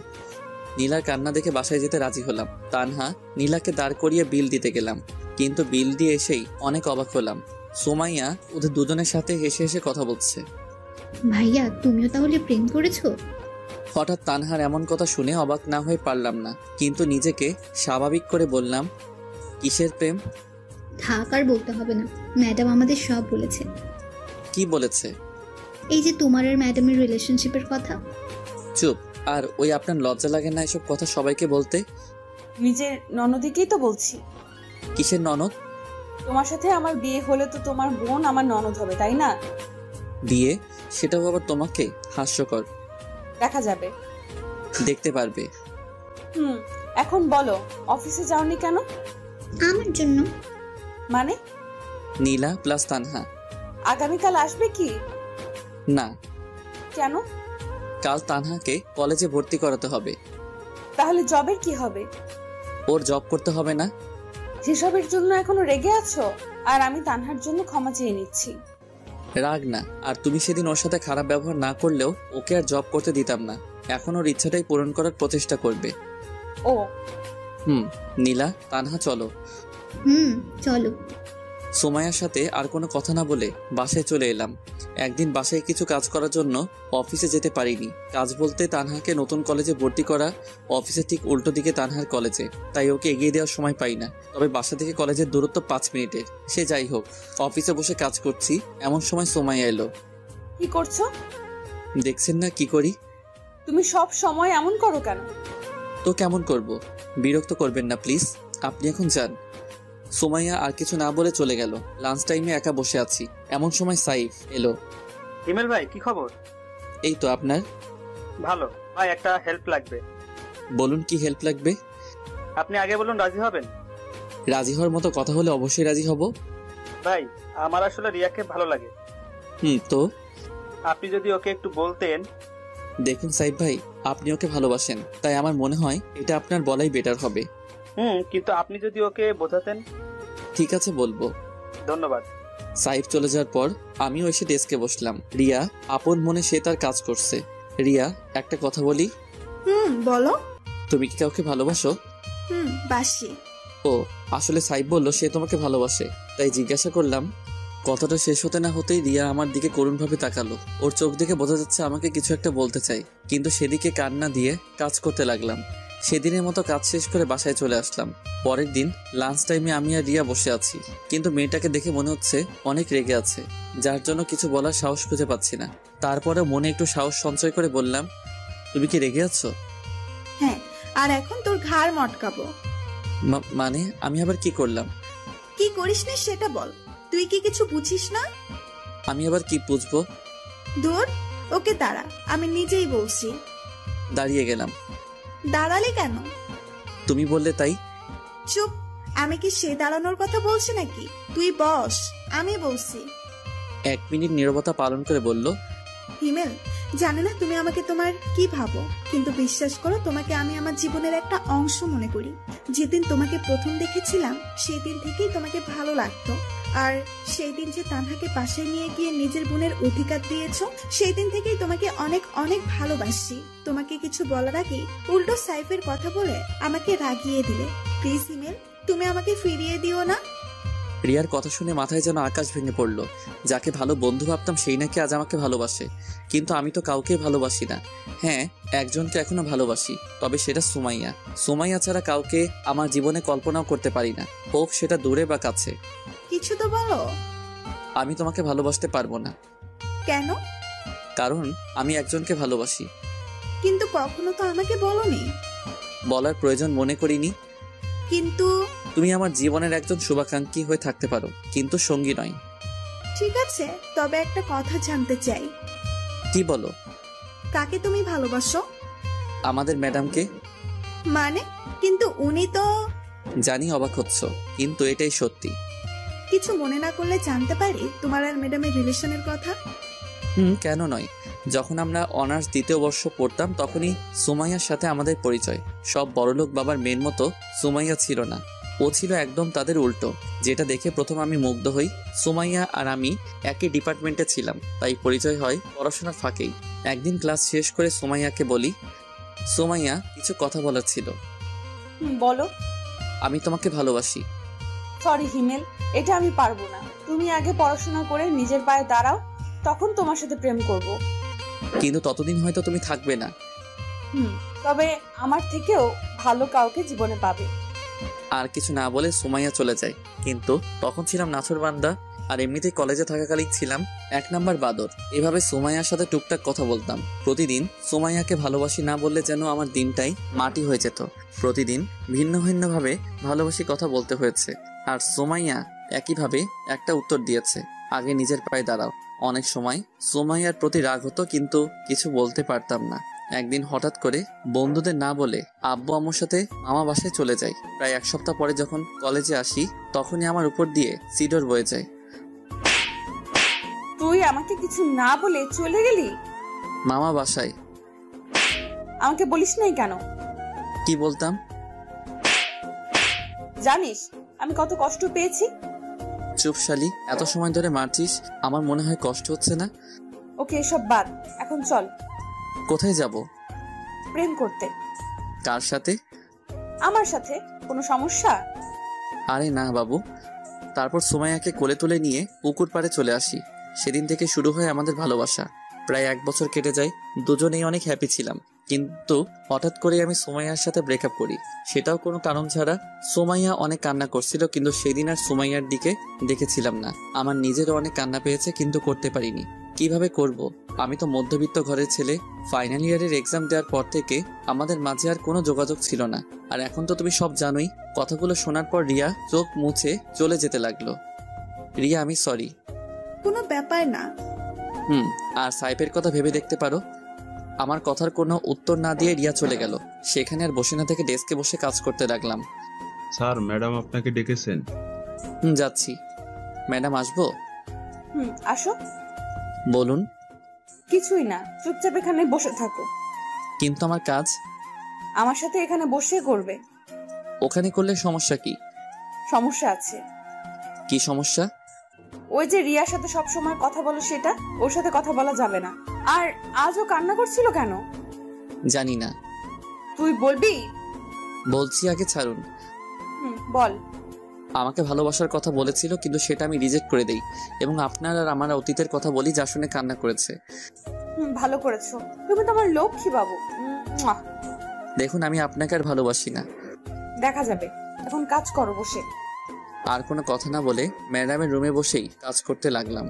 নীলার কান্না দেখে বাসায় যেতে রাজি হলাম। তানহা নীলাকে দাঁড় করিয়ে বিল দিতে গেলাম, কিন্তু বিল দিয়ে এসেই অনেক অবাক হলাম। সুমাইয়া ওদের দুজনের সাথে হেসে হেসে কথা বলছে। ভাইয়া তুমিও তাহলে প্রেম করেছো? হঠাৎ তানহার এমন কথা শুনে অবাক না হয়ে পারলাম না, কিন্তু নিজেকে স্বাভাবিক করে বললাম, কিসের প্রেম? থাক আর বলতে হবে না, ম্যাডাম আমাদের সব বলেছে। কি বলেছে? এই যে তোমার আর ম্যাডামের রিলেশনশিপের কথা। চুপ। আর ওই আপনার লজ্জা লাগে না এসব কথা সবাইকে বলতে? নিজের ননদিকেই তো বলছি। কিসের ননদ? তোমার সাথে আমার বিয়ে হলে তো তোমার বোন আমার ননদ হবে, তাই না? বিয়ে? সেটাও আবার তোমাকে? হাস্যকর। দেখা যাবে। দেখতে পারবে। এখন বলো, অফিসে যাওনি কেন? আমার জন্য। মানে? নীলা প্লাস তানহা। আগামীকাল আসবে কি? না। কেন? কাল তানহাকে কলেজে ভর্তি করাতে হবে। তাহলে জবের কি হবে? ওর জব করতে হবে না? সেসবের জন্য এখনো রেগে আছো? আর আমি তানহার জন্য ক্ষমা চেয়ে নিচ্ছি। রাগ না। আর তুমি সেদিন ওর সাথে খারাপ ব্যবহার না করলেও ওকে আর জব করতে দিতাম না। এখন ওর ইচ্ছাটাই পূরণ করার প্রচেষ্টা করবে। ও নীলা, তানহা চলো। চলো। সুমাইয়ার সাথে আর কোনো কথা না বলে বাসায় চলে এলাম। একদিন বাসায় কিছু কাজ করার জন্য অফিসে যেতে পারিনি। কাজ বলতে তানহাকে নতুন কলেজে ভর্তি করা, অফিসের ঠিক উল্টো দিকে তানহার কলেজে, তাই ওকে এগিয়ে দেওয়ার সময় পাই না। তবে বাসা থেকে কলেজের দূরত্ব 5 মিনিটের। সে যাই হোক, অফিসে বসে কাজ করছি, এমন সময় সুমাইয়া এলো। কি করছো? দেখছেন না কি করি? তুমি সব সময় এমন করো কেন? তো কেমন করব? বিরক্ত করবেন না প্লিজ, আপনি এখন যান। সুমাইয়া আর কিছু না বলে চলে গেল। লাঞ্চ টাইমে একা বসে আছি, এমন সময় সাইফ এলো। হিমেল ভাই, কি খবর? এই তো আপনার। ভালো ভাই, একটা হেল্প লাগবে। বলুন কি হেল্প লাগবে? আপনি আগে বলুন, রাজি হবেন? রাজি হওয়ার মতো কথা হলে অবশ্যই রাজি হব। ভাই, আমার আসলে রিয়াকে ভালো লাগে। তো আপনি যদি ওকে একটু বলতেন। দেখুন সাইফ ভাই, আপনি ওকে ভালোবাসেন, তাই আমার মনে হয় এটা আপনার বলাই বেটার হবে। কিন্তু আপনি যদি ওকে বোঝাতেন। ঠিক আছে, বলবো। ধন্যবাদ। সাইফ চলে যাওয়ার পর আমিও এসে ডেস্কে বসলাম। রিয়া আপন মনে সে তার কাজ করছে। রিয়া, একটা কথা বলি? বলো। তুমি কি কাউকে ভালোবাসো? বাসি। ও, আসলে সাইব বলল সে তোমাকে ভালোবাসে, তাই জিজ্ঞাসা করলাম। কথাটা শেষ হতে না হতেই রিয়া আমার দিকে করুণভাবে তাকালো। ওর চোখ দেখে বোঝা যাচ্ছে আমাকে কিছু একটা বলতে চাই, কিন্তু সেদিকে কান না দিয়ে কাজ করতে লাগলাম। সেদিনের মতো কাজ শেষ করে বাসায় চলে আসলাম। পরের দিন লাঞ্চ টাইমে আমি আর রিয়া বসে আছি, কিন্তু মেয়েটাকে দেখে মনে হচ্ছে অনেক রেগে আছে, যার জন্য কিছু বলার সাহস খুঁজে পাচ্ছি না। তারপরে মনে একটু সাহস সঞ্চয় করে বললাম, তুমি কি রেগে আছো? হ্যাঁ, আর এখন তোর ঘাড় মটকাবো। মানে আমি আবার কি করলাম? কি করিস না সেটা বল। তুই কি কিছু বুঝিস না? আমি আবার কি বুঝবো? দূর, ওকে দাঁড়া, আমি নিজেই বলছি। দাঁড়িয়ে গেলাম। দাঁড়ালে কেন? তুমি বললে তাই। চুপ, আমি কি সে দাঁড়ানোর কথা বলছি নাকি? তুই বস, আমি বলছি। 1 মিনিট নীরবতা পালন করে বলল, হিমেল, জানি না তুমি আমাকে তোমার কি ভাবো, কিন্তু বিশ্বাস করো, তোমাকে আমি আমার জীবনের একটা অংশ মনে করি। যেদিন তোমাকে প্রথম দেখেছিলাম সেই দিন থেকেই তোমাকে ভালো লাগতো। আর সেই দিন যে তানহাকে পাশে নিয়ে গিয়ে নিজের বোনের অধিকার দিয়েছো, সেই দিন থেকেই তোমাকে অনেক অনেক ভালোবাসি। তোমাকে কিছু বলার আগে উল্টো সাইফের কথা বলে আমাকে রাগিয়ে দিলে। প্লিজ হিমেল, তুমি আমাকে ফিরিয়ে দিও না। রিয়ার কথা শুনে মাথায় যেন আকাশ ভেঙে পড়লো। যাকে ভালো বন্ধু ভাবতাম সেই নাকি আজ আমাকে ভালোবাসে, কিন্তু আমি তো কাউকে ভালোবাসি না। হ্যাঁ, একজনকে এখনো ভালোবাসি, তবে সেটা সুমাইয়া। সুমাইয়া ছাড়া কাউকে আমার জীবনে কল্পনাও করতে পারি না, হোক সেটা দূরে বা কাছে। কিছু তো বলো। আমি তোমাকে ভালোবাসতে পারবো না। কেন? কারণ আমি একজনকে ভালোবাসি। কিন্তু কখনো তো আমাকে বলোনি। বলার প্রয়োজন মনে করিনি। কিন্তু তুমি আমার জীবনের একজন শুভাকাঙ্ক্ষী হয়ে থাকতে পারো, কিন্তু সঙ্গী নয়। ঠিক আছে, তবে একটা কথা জানতে চাই। কি বলো? কাকে তুমি ভালোবাসো? আমাদের ম্যাডামকে। মানে? কিন্তু উনি তো। জানি অবাক হচ্ছ, কিন্তু এটাই সত্যি। কিছু মনে না করলে জানতে পারি তোমার আর ম্যাডামের রিলেশনের কথা? কেন নয়। যখন আমরা অনার্স 2য় বর্ষ পড়তাম তখনই সুমাইয়ার সাথে আমাদের পরিচয়। সব বড়লোক বাবার মেয়ের মতো সুমাইয়া ছিল না, ও ছিল একদম তাদের উল্টো, যেটা দেখে প্রথম আমি মুগ্ধ হই। সুমাইয়া আর আমি একই ডিপার্টমেন্টে ছিলাম, তাই পরিচয় হয় পড়াশোনার ফাঁকেই। একদিন ক্লাস শেষ করে সুমাইয়াকে বলি, সুমাইয়া, কিছু কথা বলার ছিল। বলো। আমি তোমাকে ভালোবাসি। সরি হিমেল, এটা আমি পারবো না। তুমি আগে পড়াশোনা করে নিজের পায়ে দাঁড়াও, তখন তোমার সাথে প্রেম করব। কিন্তু ততদিন হয়তো তুমি থাকবে না। তবে আমার থেকেও ভালো কাউকে জীবনে পাবে। আর কিছু না বলে সুমাইয়া চলে যায়। কিন্তু তখন ছিলাম নাছরবান্দা, আর এমনিতেই কলেজে থাকাকালীন ছিলাম 1 নাম্বার বাদর। এভাবে সুমাইয়ার সাথে টুকটাক কথা বলতাম। প্রতিদিন সুমাইয়াকে ভালোবাসি না বললে যেন আমার দিনটাই মাটি হয়ে যেত। প্রতিদিন ভিন্ন ভিন্নভাবে ভালোবাসি কথা বলতে হয়েছে, আর সুমাইয়া একইভাবে একটা উত্তর দিয়েছে, আগে নিজের পায়ে দাঁড়াও। অনেক সময় সুমাইয়ার প্রতি রাগ হতো, কিন্তু কিছু বলতে পারতাম না। একদিন হঠাৎ করে বন্ধুদের না বলে আব্বু আম্মুর সাথে মামা বাসায় চলে যাই। প্রায় 1 সপ্তাহ পরে যখন কলেজে আসি তখনই আমার উপর দিয়ে সিডর বয়ে যায়। তুই আমাকে কিছু না বলে চলে গেলি মামা বাসায়? আমাকে বলিস নাই কেন? কি বলতাম? জানিস আমি কত কষ্ট পেয়েছি? চুপ শালি, এত সময় ধরে মারছিস, আমার মনে হয় কষ্ট হচ্ছে না? ওকে, এসব বাদ, এখন চল। কোথায় যাব? প্রেম করতে। কার সাথে? আমার সাথে। কোনো সমস্যা? আরে না বাবু। তারপর সুমাইয়াকে কোলে তুলে নিয়ে পুকুর পাড়ে চলে আসি। সেদিন থেকে শুরু হয় আমাদের ভালোবাসা। প্রায় 1 বছর কেটে যায়, দুজনেই অনেক হ্যাপি ছিলাম। কিন্তু হঠাৎ করে আমি সুমাইয়ার সাথে ব্রেকআপ করি, সেটাও কোনো কারণ ছাড়া। সুমাইয়া অনেক কান্না করছিল, কিন্তু সেদিন আর সুমাইয়ার দিকে দেখেছিলাম না। আমার নিজেরও অনেক কান্না পেয়েছে, কিন্তু করতে পারিনি। কিভাবে করব? আমি তো মধ্যবিত্ত ঘরের ছেলে। ফাইনাল ইয়ারের এক্সাম দেওয়ার পর থেকে আমাদের মাঝে আর কোনো যোগাযোগ ছিল না। আর এখন তো তুমি সব জানোই। কথাগুলো শোনার পর রিয়া চোখ মুছে চলে যেতে লাগলো। রিয়া, আমি সরি। কোনো ব্যাপার না। আর সাইফের কথা ভেবে দেখতে পারো। আমার কথার কোনো উত্তর না দিয়ে রিয়া চলে গেল। সেখানে আর বসে না থেকে ডেস্কে বসে কাজ করতে লাগলাম। স্যার, ম্যাডাম আপনাকে ডেকেছেন। যাচ্ছি। ম্যাডাম আসবো? আসো। বলুন। কিছুই না, চুপচাপ এখানে বসে থাকো। কিন্তু আমার কাজ? আমার সাথে এখানে বসে করবে। ওখানে করলে সমস্যা কি? সমস্যা আছে। কি সমস্যা? ওই যে রিয়ার সাথে সব সময় কথা বলো, সেটা ওর সাথে কথা বলা যাবে না। আর আজও কান্না করছিল কেন? জানি না। তুই বলবি? বলছি, আগে ছাড়ুন। বল। আমাকে ভালোবাসার কথা বলেছিল, কিন্তু সেটা আমি রিজেক্ট করে দেই এবং আপনার আর আমার অতীতের কথা বলি, যা শুনে কান্না করেছে। ভালো করেছো, তুমি তো আমার লক্ষ্মী বাবু। দেখুন, আমি আপনাকে আর ভালোবাসি না। দেখা যাবে, এখন কাজ করো বসে। আর কোনো কথা না বলে ম্যাডামের রুমে বসেই কাজ করতে লাগলাম।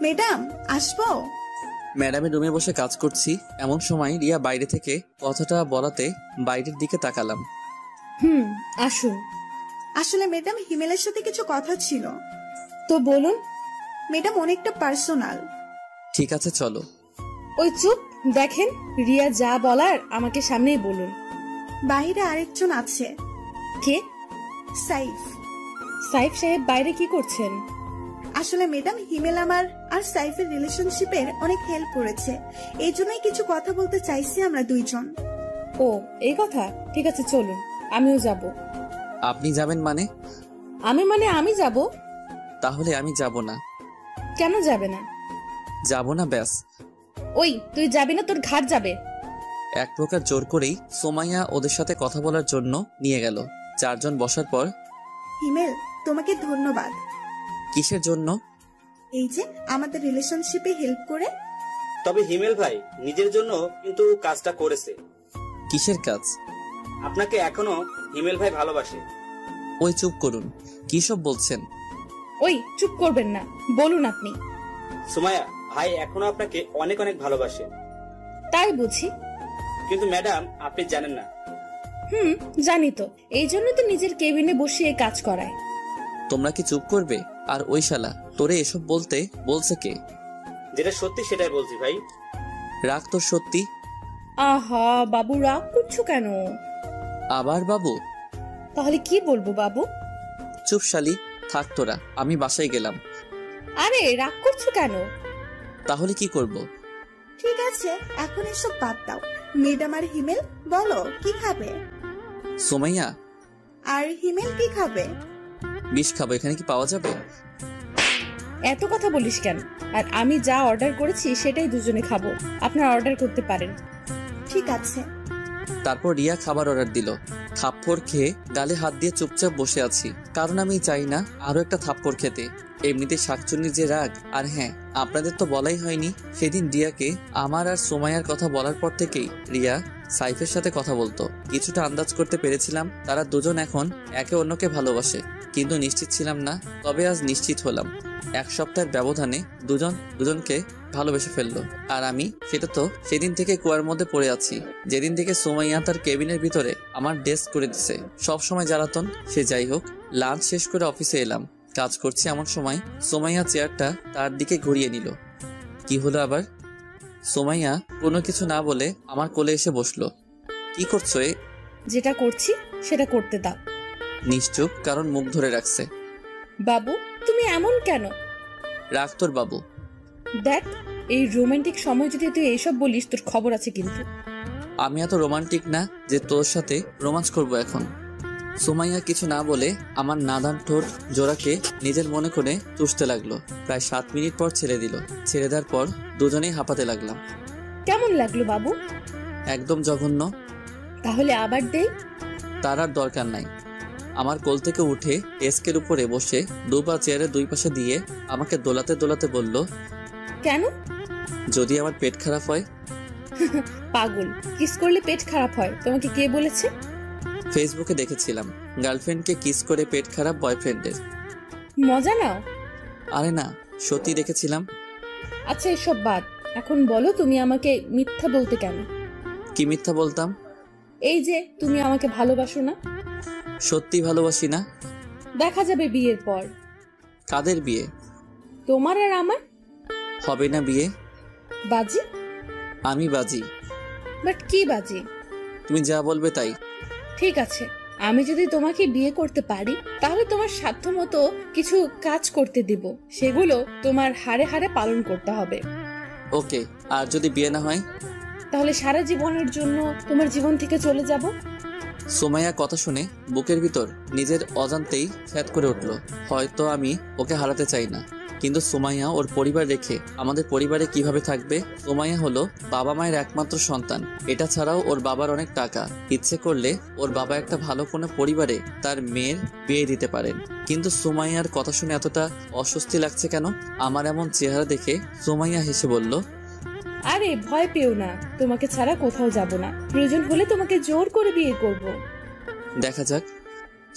ম্যাডাম আসবো? ম্যাডামের রুমে বসে কাজ করছি, এমন সময় রিয়া বাইরে থেকে কথাটা বলাতে বাইরের দিকে তাকালাম। আসুন। আসলে ম্যাডাম, হিমেলের সাথে কিছু কথা ছিল। তো বলুন। ম্যাডাম, অনেকটা পার্সোনাল। ঠিক আছে, চলো। ওই চুপ, দেখেন রিয়া যা বলার আমাকে সামনেই বলুন। বাইরে আরেকজন আছে। কে? সাইফ। সাইফ সাহেব বাইরে কি করছেন? আসলে ম্যাডাম, হিমেল আমার আর সাইফের রিলেশনশিপের অনেক হেল্প করেছে, এই জন্যই কিছু কথা বলতে চাইছি আমরা দুইজন। ও, এই কথা? ঠিক আছে, চলুন, আমিও যাব। আপনি যাবেন মানে? আমি যাব। তাহলে আমি যাব না। কেন যাবে না? যাব না, ব্যাস। ওই, তুই যাবি না, তোর ঘাট যাবে। এক প্রকার জোর করেই সোমাইয়া ওদের সাথে কথা বলার জন্য নিয়ে গেল। চারজন বসার পর, হিমেল, তোমাকে ধন্যবাদ। কিসের জন্য? এই যে আমাদের রিলেশনশিপে হেল্প করে। তবে হিমেল ভাই নিজের জন্য কিন্তু কাজটা করেছে। কিসের কাজ? আপনাকে এখনো হিমেল ভাই ভালোবাসে। ওই চুপ করুন, কি সব বলছেন? ওই চুপ করবেন না, বলুন আপনি। সুমাইয়া, ভাই এখনো আপনাকে অনেক অনেক ভালোবাসে। তাই বুঝি? কিন্তু ম্যাডাম, আপনি জানেন না। জানি তো, এই জন্য তো নিজের কেবিনে বসিয়ে কাজ করায়। তোমরা কি চুপ করবে? আর ওই শালা তোরে এসব বলতে বলছে কে? যেটা সত্যি সেটাই বলছি ভাই। রাগ তোর সত্যি? আহা বাবু, রাগ করছো কেন? আবার বাবু? তাহলে কি বলবো বাবু? চুপ শালি, থাক তোরা, আমি বাসায় গেলাম। আরে রাগ করছো কেন? তাহলে কি করব? ঠিক আছে, এখন এসব বাদ দাও। ম্যাডাম আর হিমেল বলো কি খাবে? সোমাইয়া আর হিমেল কি খাবে? বিষ খাবো, এখানে কি পাওয়া যাবে? এত কথা বলিস কেন? আর আমি যা অর্ডার করেছি সেটাই দুজনে খাবো, আপনারা অর্ডার করতে পারেন। ঠিক আছে। তারপর রিয়া খাবার অর্ডার দিল। থাপ্পড় খেয়ে গালে হাত দিয়ে চুপচাপ বসে আছি, কারণ আমি চাই না আরো একটা থাপ্পড় খেতে। এমনিতে শাকচুন্নির যে রাগ। আর হ্যাঁ, আপনাদের তো বলাই হয়নি, সেদিন রিয়াকে আমার আর সোমাইয়ার কথা বলার পর থেকেই রিয়া সাইফের সাথে কথা বলতো। কিছুটা আন্দাজ করতে পেরেছিলাম তারা দুজন এখন একে অন্যকে ভালোবাসে, কিন্তু নিশ্চিত ছিলাম না। তবে আজ নিশ্চিত হলাম। এক সপ্তাহের ব্যবধানে দুজনকে ভালোবেসে ফেললো। আর আমি সেটা তো সেদিন থেকে কুয়ার মধ্যে পড়ে আছি, যেদিন থেকে সোমাইয়া তার কেবিনের ভিতরে আমার ডেস্ক করে দিছে। সব সময় জ্বালাতন, সে যাই হোক। লাঞ্চ শেষ করে অফিসে এলাম, কাজ করছি এমন সময় সোমাইয়া চেয়ারটা তার দিকে ঘুরিয়ে নিল। কি হলো আবার? সোমাইয়া কোনো কিছু না বলে আমার কোলে এসে বসলো। কি করছো? যেটা করছি সেটা করতে দাও। নিশ্চুপ, কারণ মুখ ধরে রাখছে। বাবু, তুমি এমন কেন? রাখ তোর বাবু। দেখ, এই রোমান্টিক সময় যদি তুই এইসব বলিস, তোর খবর আছে কিন্তু। আমি এত রোমান্টিক না যে তোর সাথে রোমান্স করব এখন। সোমাইয়া কিছু না বলে আমার নাদান ঠোঁট জোড়াকে নিজের মনে করে চুষতে লাগলো। প্রায় 7 মিনিট পর ছেড়ে দিল। ছেড়ে দেওয়ার পর দুজনেই হাঁপাতে লাগলাম। কেমন লাগলো বাবু? একদম জঘন্য। তাহলে আবার দেই? তার আর দরকার নাই। আমার কোল থেকে উঠে ডেস্কের উপরে বসে দুপা চেয়ারের দুই পাশে দিয়ে আমাকে দোলাতে দোলাতে বলল, কেন? যদি আমার পেট খারাপ হয়। পাগল, কিস করলে পেট খারাপ হয় তোমাকে কে বলেছে? ফেসবুকে দেখেছিলাম গার্লফ্রেন্ডকে কিস করে পেট খারাপ বয়ফ্রেন্ডের। মজা নাও। আরে না, সত্যি দেখেছিলাম। আচ্ছা এসব বাদ, এখন বলো তুমি আমাকে মিথ্যা বলতে কেন? কি মিথ্যা বলতাম? এই যে তুমি আমাকে ভালোবাসো না। সত্যি ভালোবাসি না। দেখা যাবে বিয়ের পর। কাদের বিয়ে? তোমার আর আমার। হবে না বিয়ে। বাজি? আমি বাজি। বাট কি বাজি? তুমি যা বলবে তাই। ঠিক আছে, আমি যদি তোমাকে বিয়ে করতে পারি তাহলে তোমার সাধ্য মতো কিছু কাজ করতে দিব, সেগুলো তোমার হাড়ে হাড়ে পালন করতে হবে। ওকে, আর যদি বিয়ে না হয়? তাহলে সারা জীবনের জন্য তোমার জীবন থেকে চলে যাব। সোমাইয়া কথা শুনে বুকের ভিতর নিজের অজান্তেই ফ্যাত করে উঠল। হয়তো আমি ওকে হারাতে চাই না, কিন্তু সুমাইয়া ওর পরিবার রেখে আমাদের পরিবারে কিভাবে থাকবে? সুমাইয়া হলো বাবা মায়ের একমাত্র সন্তান। এটা ছাড়াও ওর বাবার অনেক টাকা, ইচ্ছে করলে ওর বাবা একটা ভালো কোনো পরিবারে তার মেয়ের বিয়ে দিতে পারেন। কিন্তু সুমাইয়ার কথা শুনে এতটা অস্বস্তি লাগছে কেন? আমার এমন চেহারা দেখে সুমাইয়া হেসে বলল, আরে ভয় পেও না, তোমাকে ছাড়া কোথাও যাব না, প্রয়োজন হলে তোমাকে জোর করে বিয়ে করব। দেখা যাক।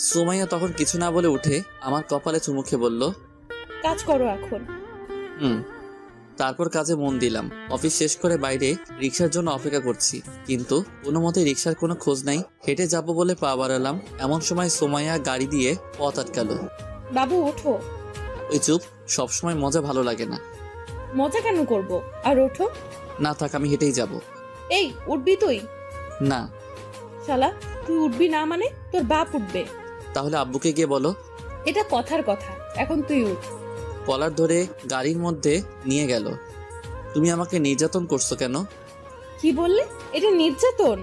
সুমাইয়া তখন কিছু না বলে উঠে আমার কপালে চুমু খেয়ে বলল, কাজ করো এখন। তারপর কাজে মন দিলাম। অফিস শেষ করে বাইরে রিক্সার জন্য অপেক্ষা করছি, কিন্তু কোনো মতে রিক্সার কোনো খোঁজ নাই। হেঁটে যাব বলে পা বাড়ালাম, এমন সময় সুমাইয়া গাড়ি দিয়ে পথ আটকালো। বাবু ওঠো। ওই চুপ, সবসময় মজা ভালো লাগে না। মজা কেন করব? আর ওঠো। না থাক, আমি হেঁটেই যাব। এই উঠবি তুই? না। শালা, তুই উঠবি না মানে তোর বাপ উঠবে। তাহলে আব্বুকে গিয়ে বলো। এটা কথার কথা, এখন তুই উঠ। কলার ধরে গাড়ির মধ্যে নিয়ে গেল। তুমি আমাকে নির্যাতন করছো কেন? কি বললে? এটা নির্যাতন?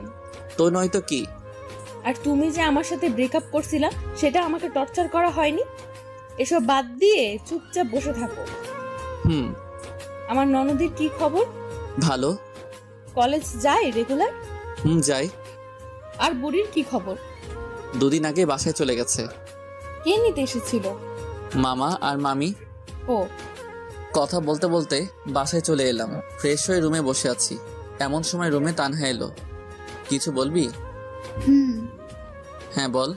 তো নয়তো কি? আর তুমি যে আমার সাথে ব্রেকআপ করছিলা, সেটা আমাকে টর্চার করা হয়নি? এসব বাদ দিয়ে চুপচাপ বসে থাকো। আমার ননদের কি খবর? ভালো। কলেজ যায় রেগুলার? যাই। আর বুড়ির কি খবর? দুদিন আগে বাসায় চলে গেছে। কে নিতে এসেছিল? মামা আর মামি। ও। কথা বলতে বলতে বাসায় চলে এলাম। ফ্রেশ হয়ে রুমে বসে আছি, এমন সময় রুমে তানহা এলো। কিছু বলবি? হ্যাঁ বল।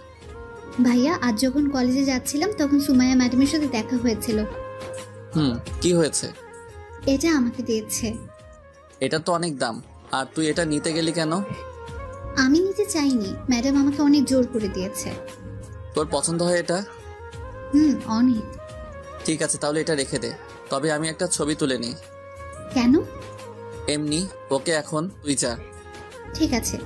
ভাইয়া, আজ যখন কলেজে যাচ্ছিলাম তখন সুমাইয়া ম্যাডামের সাথে দেখা হয়েছিল। কি হয়েছে? এটা আমাকে দিয়েছে। এটা তো অনেক দাম, আর তুই এটা নিতে গেলি কেন? আমি নিতে চাইনি, ম্যাডাম আমাকে অনেক জোর করে দিয়েছে। তোর পছন্দ হয় এটা? অনেক। ঠিক আছে, তাহলে এটা রেখে দে। তবে আমি একটা ছবি তুলে নিই। কেন? এমনি। ওকে, এখন তুই যা। ঠিক আছে।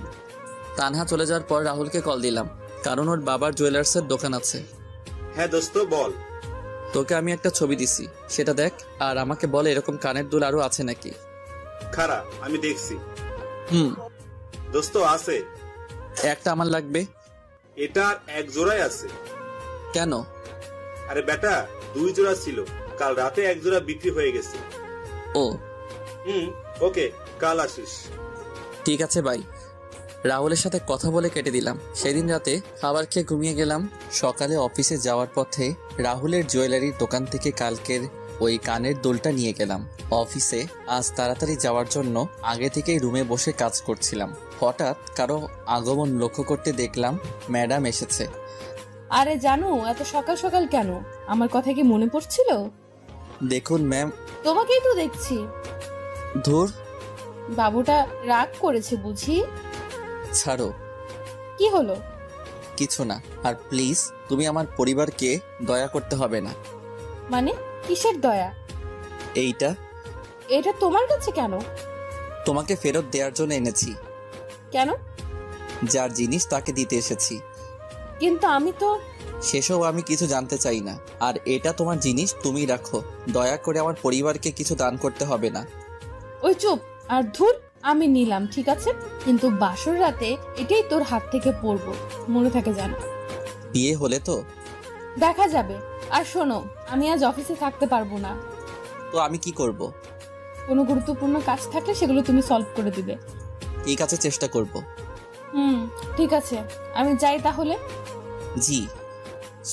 তানহা চলে যাওয়ার পর রাহুলকে কল দিলাম, কারণ ওর বাবার জুয়েলার্সের দোকান আছে। হ্যাঁ দোস্ত বল। তোকে আমি একটা ছবি দিছি, সেটা দেখ, আর আমাকে বলে এরকম কানের দুল আরো আছে নাকি। খারা, আমি দেখছি। দোস্ত আছে। একটা আমার লাগবে। এটা এক জোড়াই আছে। কেন? আরে বেটা, 2 জোড়া ছিল, কাল রাতে 1 জোড়া বিক্রি হয়ে গেছে। ও। ওকে, কাল আসিস। ঠিক আছে ভাই। রাহুলের সাথে কথা বলে কেটে দিলাম। সেদিন রাতে খাবার খেয়ে ঘুমিয়ে গেলাম। সকালে অফিসে যাওয়ার পথে রাহুলের জুয়েলারির দোকান থেকে কালকের ওই কানের দুলটা নিয়ে গেলাম। অফিসে আজ তাড়াতাড়ি যাওয়ার জন্য আগে থেকেই রুমে বসে কাজ করছিলাম। হঠাৎ কারো আগমন লক্ষ্য করতে দেখলাম ম্যাডাম এসেছে। আরে জানো, এত সকাল সকাল কেন? আমার কথা কি মনে পড়ছিল? দেখুন ম্যাম। তোমাকেই তো দেখছি। ধুর, বাবুটা রাগ করেছে বুঝি? ছাড়ো। কি হলো? কিছু না। আর প্লিজ, তুমি আমার পরিবারকে দয়া করতে হবে না। মানে কিসের দয়া? এইটা। এটা তোমার কাছে কেন? তোমাকে ফেরত দেওয়ার জন্য এনেছি। কেন? যার জিনিস তাকে দিতে এসেছি। কিন্তু আমি তো। সেসব আমি কিছু জানতে চাই না। আর এটা তোমার জিনিস, তুমি রাখো। দয়া করে আমার পরিবারকে কিছু দান করতে হবে না। ওই চুপ। আর ধুর, আমি নিলাম ঠিক আছে, কিন্তু বাসর রাতে এটাই তোর হাত থেকে পড়বো, মনে থাকে জানো। বিয়ে হলে তো দেখা যাবে। আর শোনো, আমি আজ অফিসে থাকতে পারবো না। তো আমি কি করব? কোনো গুরুত্বপূর্ণ কাজ থাকলে সেগুলো তুমি সলভ করে দিবে। ঠিক আছে, চেষ্টা করব। ঠিক আছে, আমি যাই তাহলে। জি।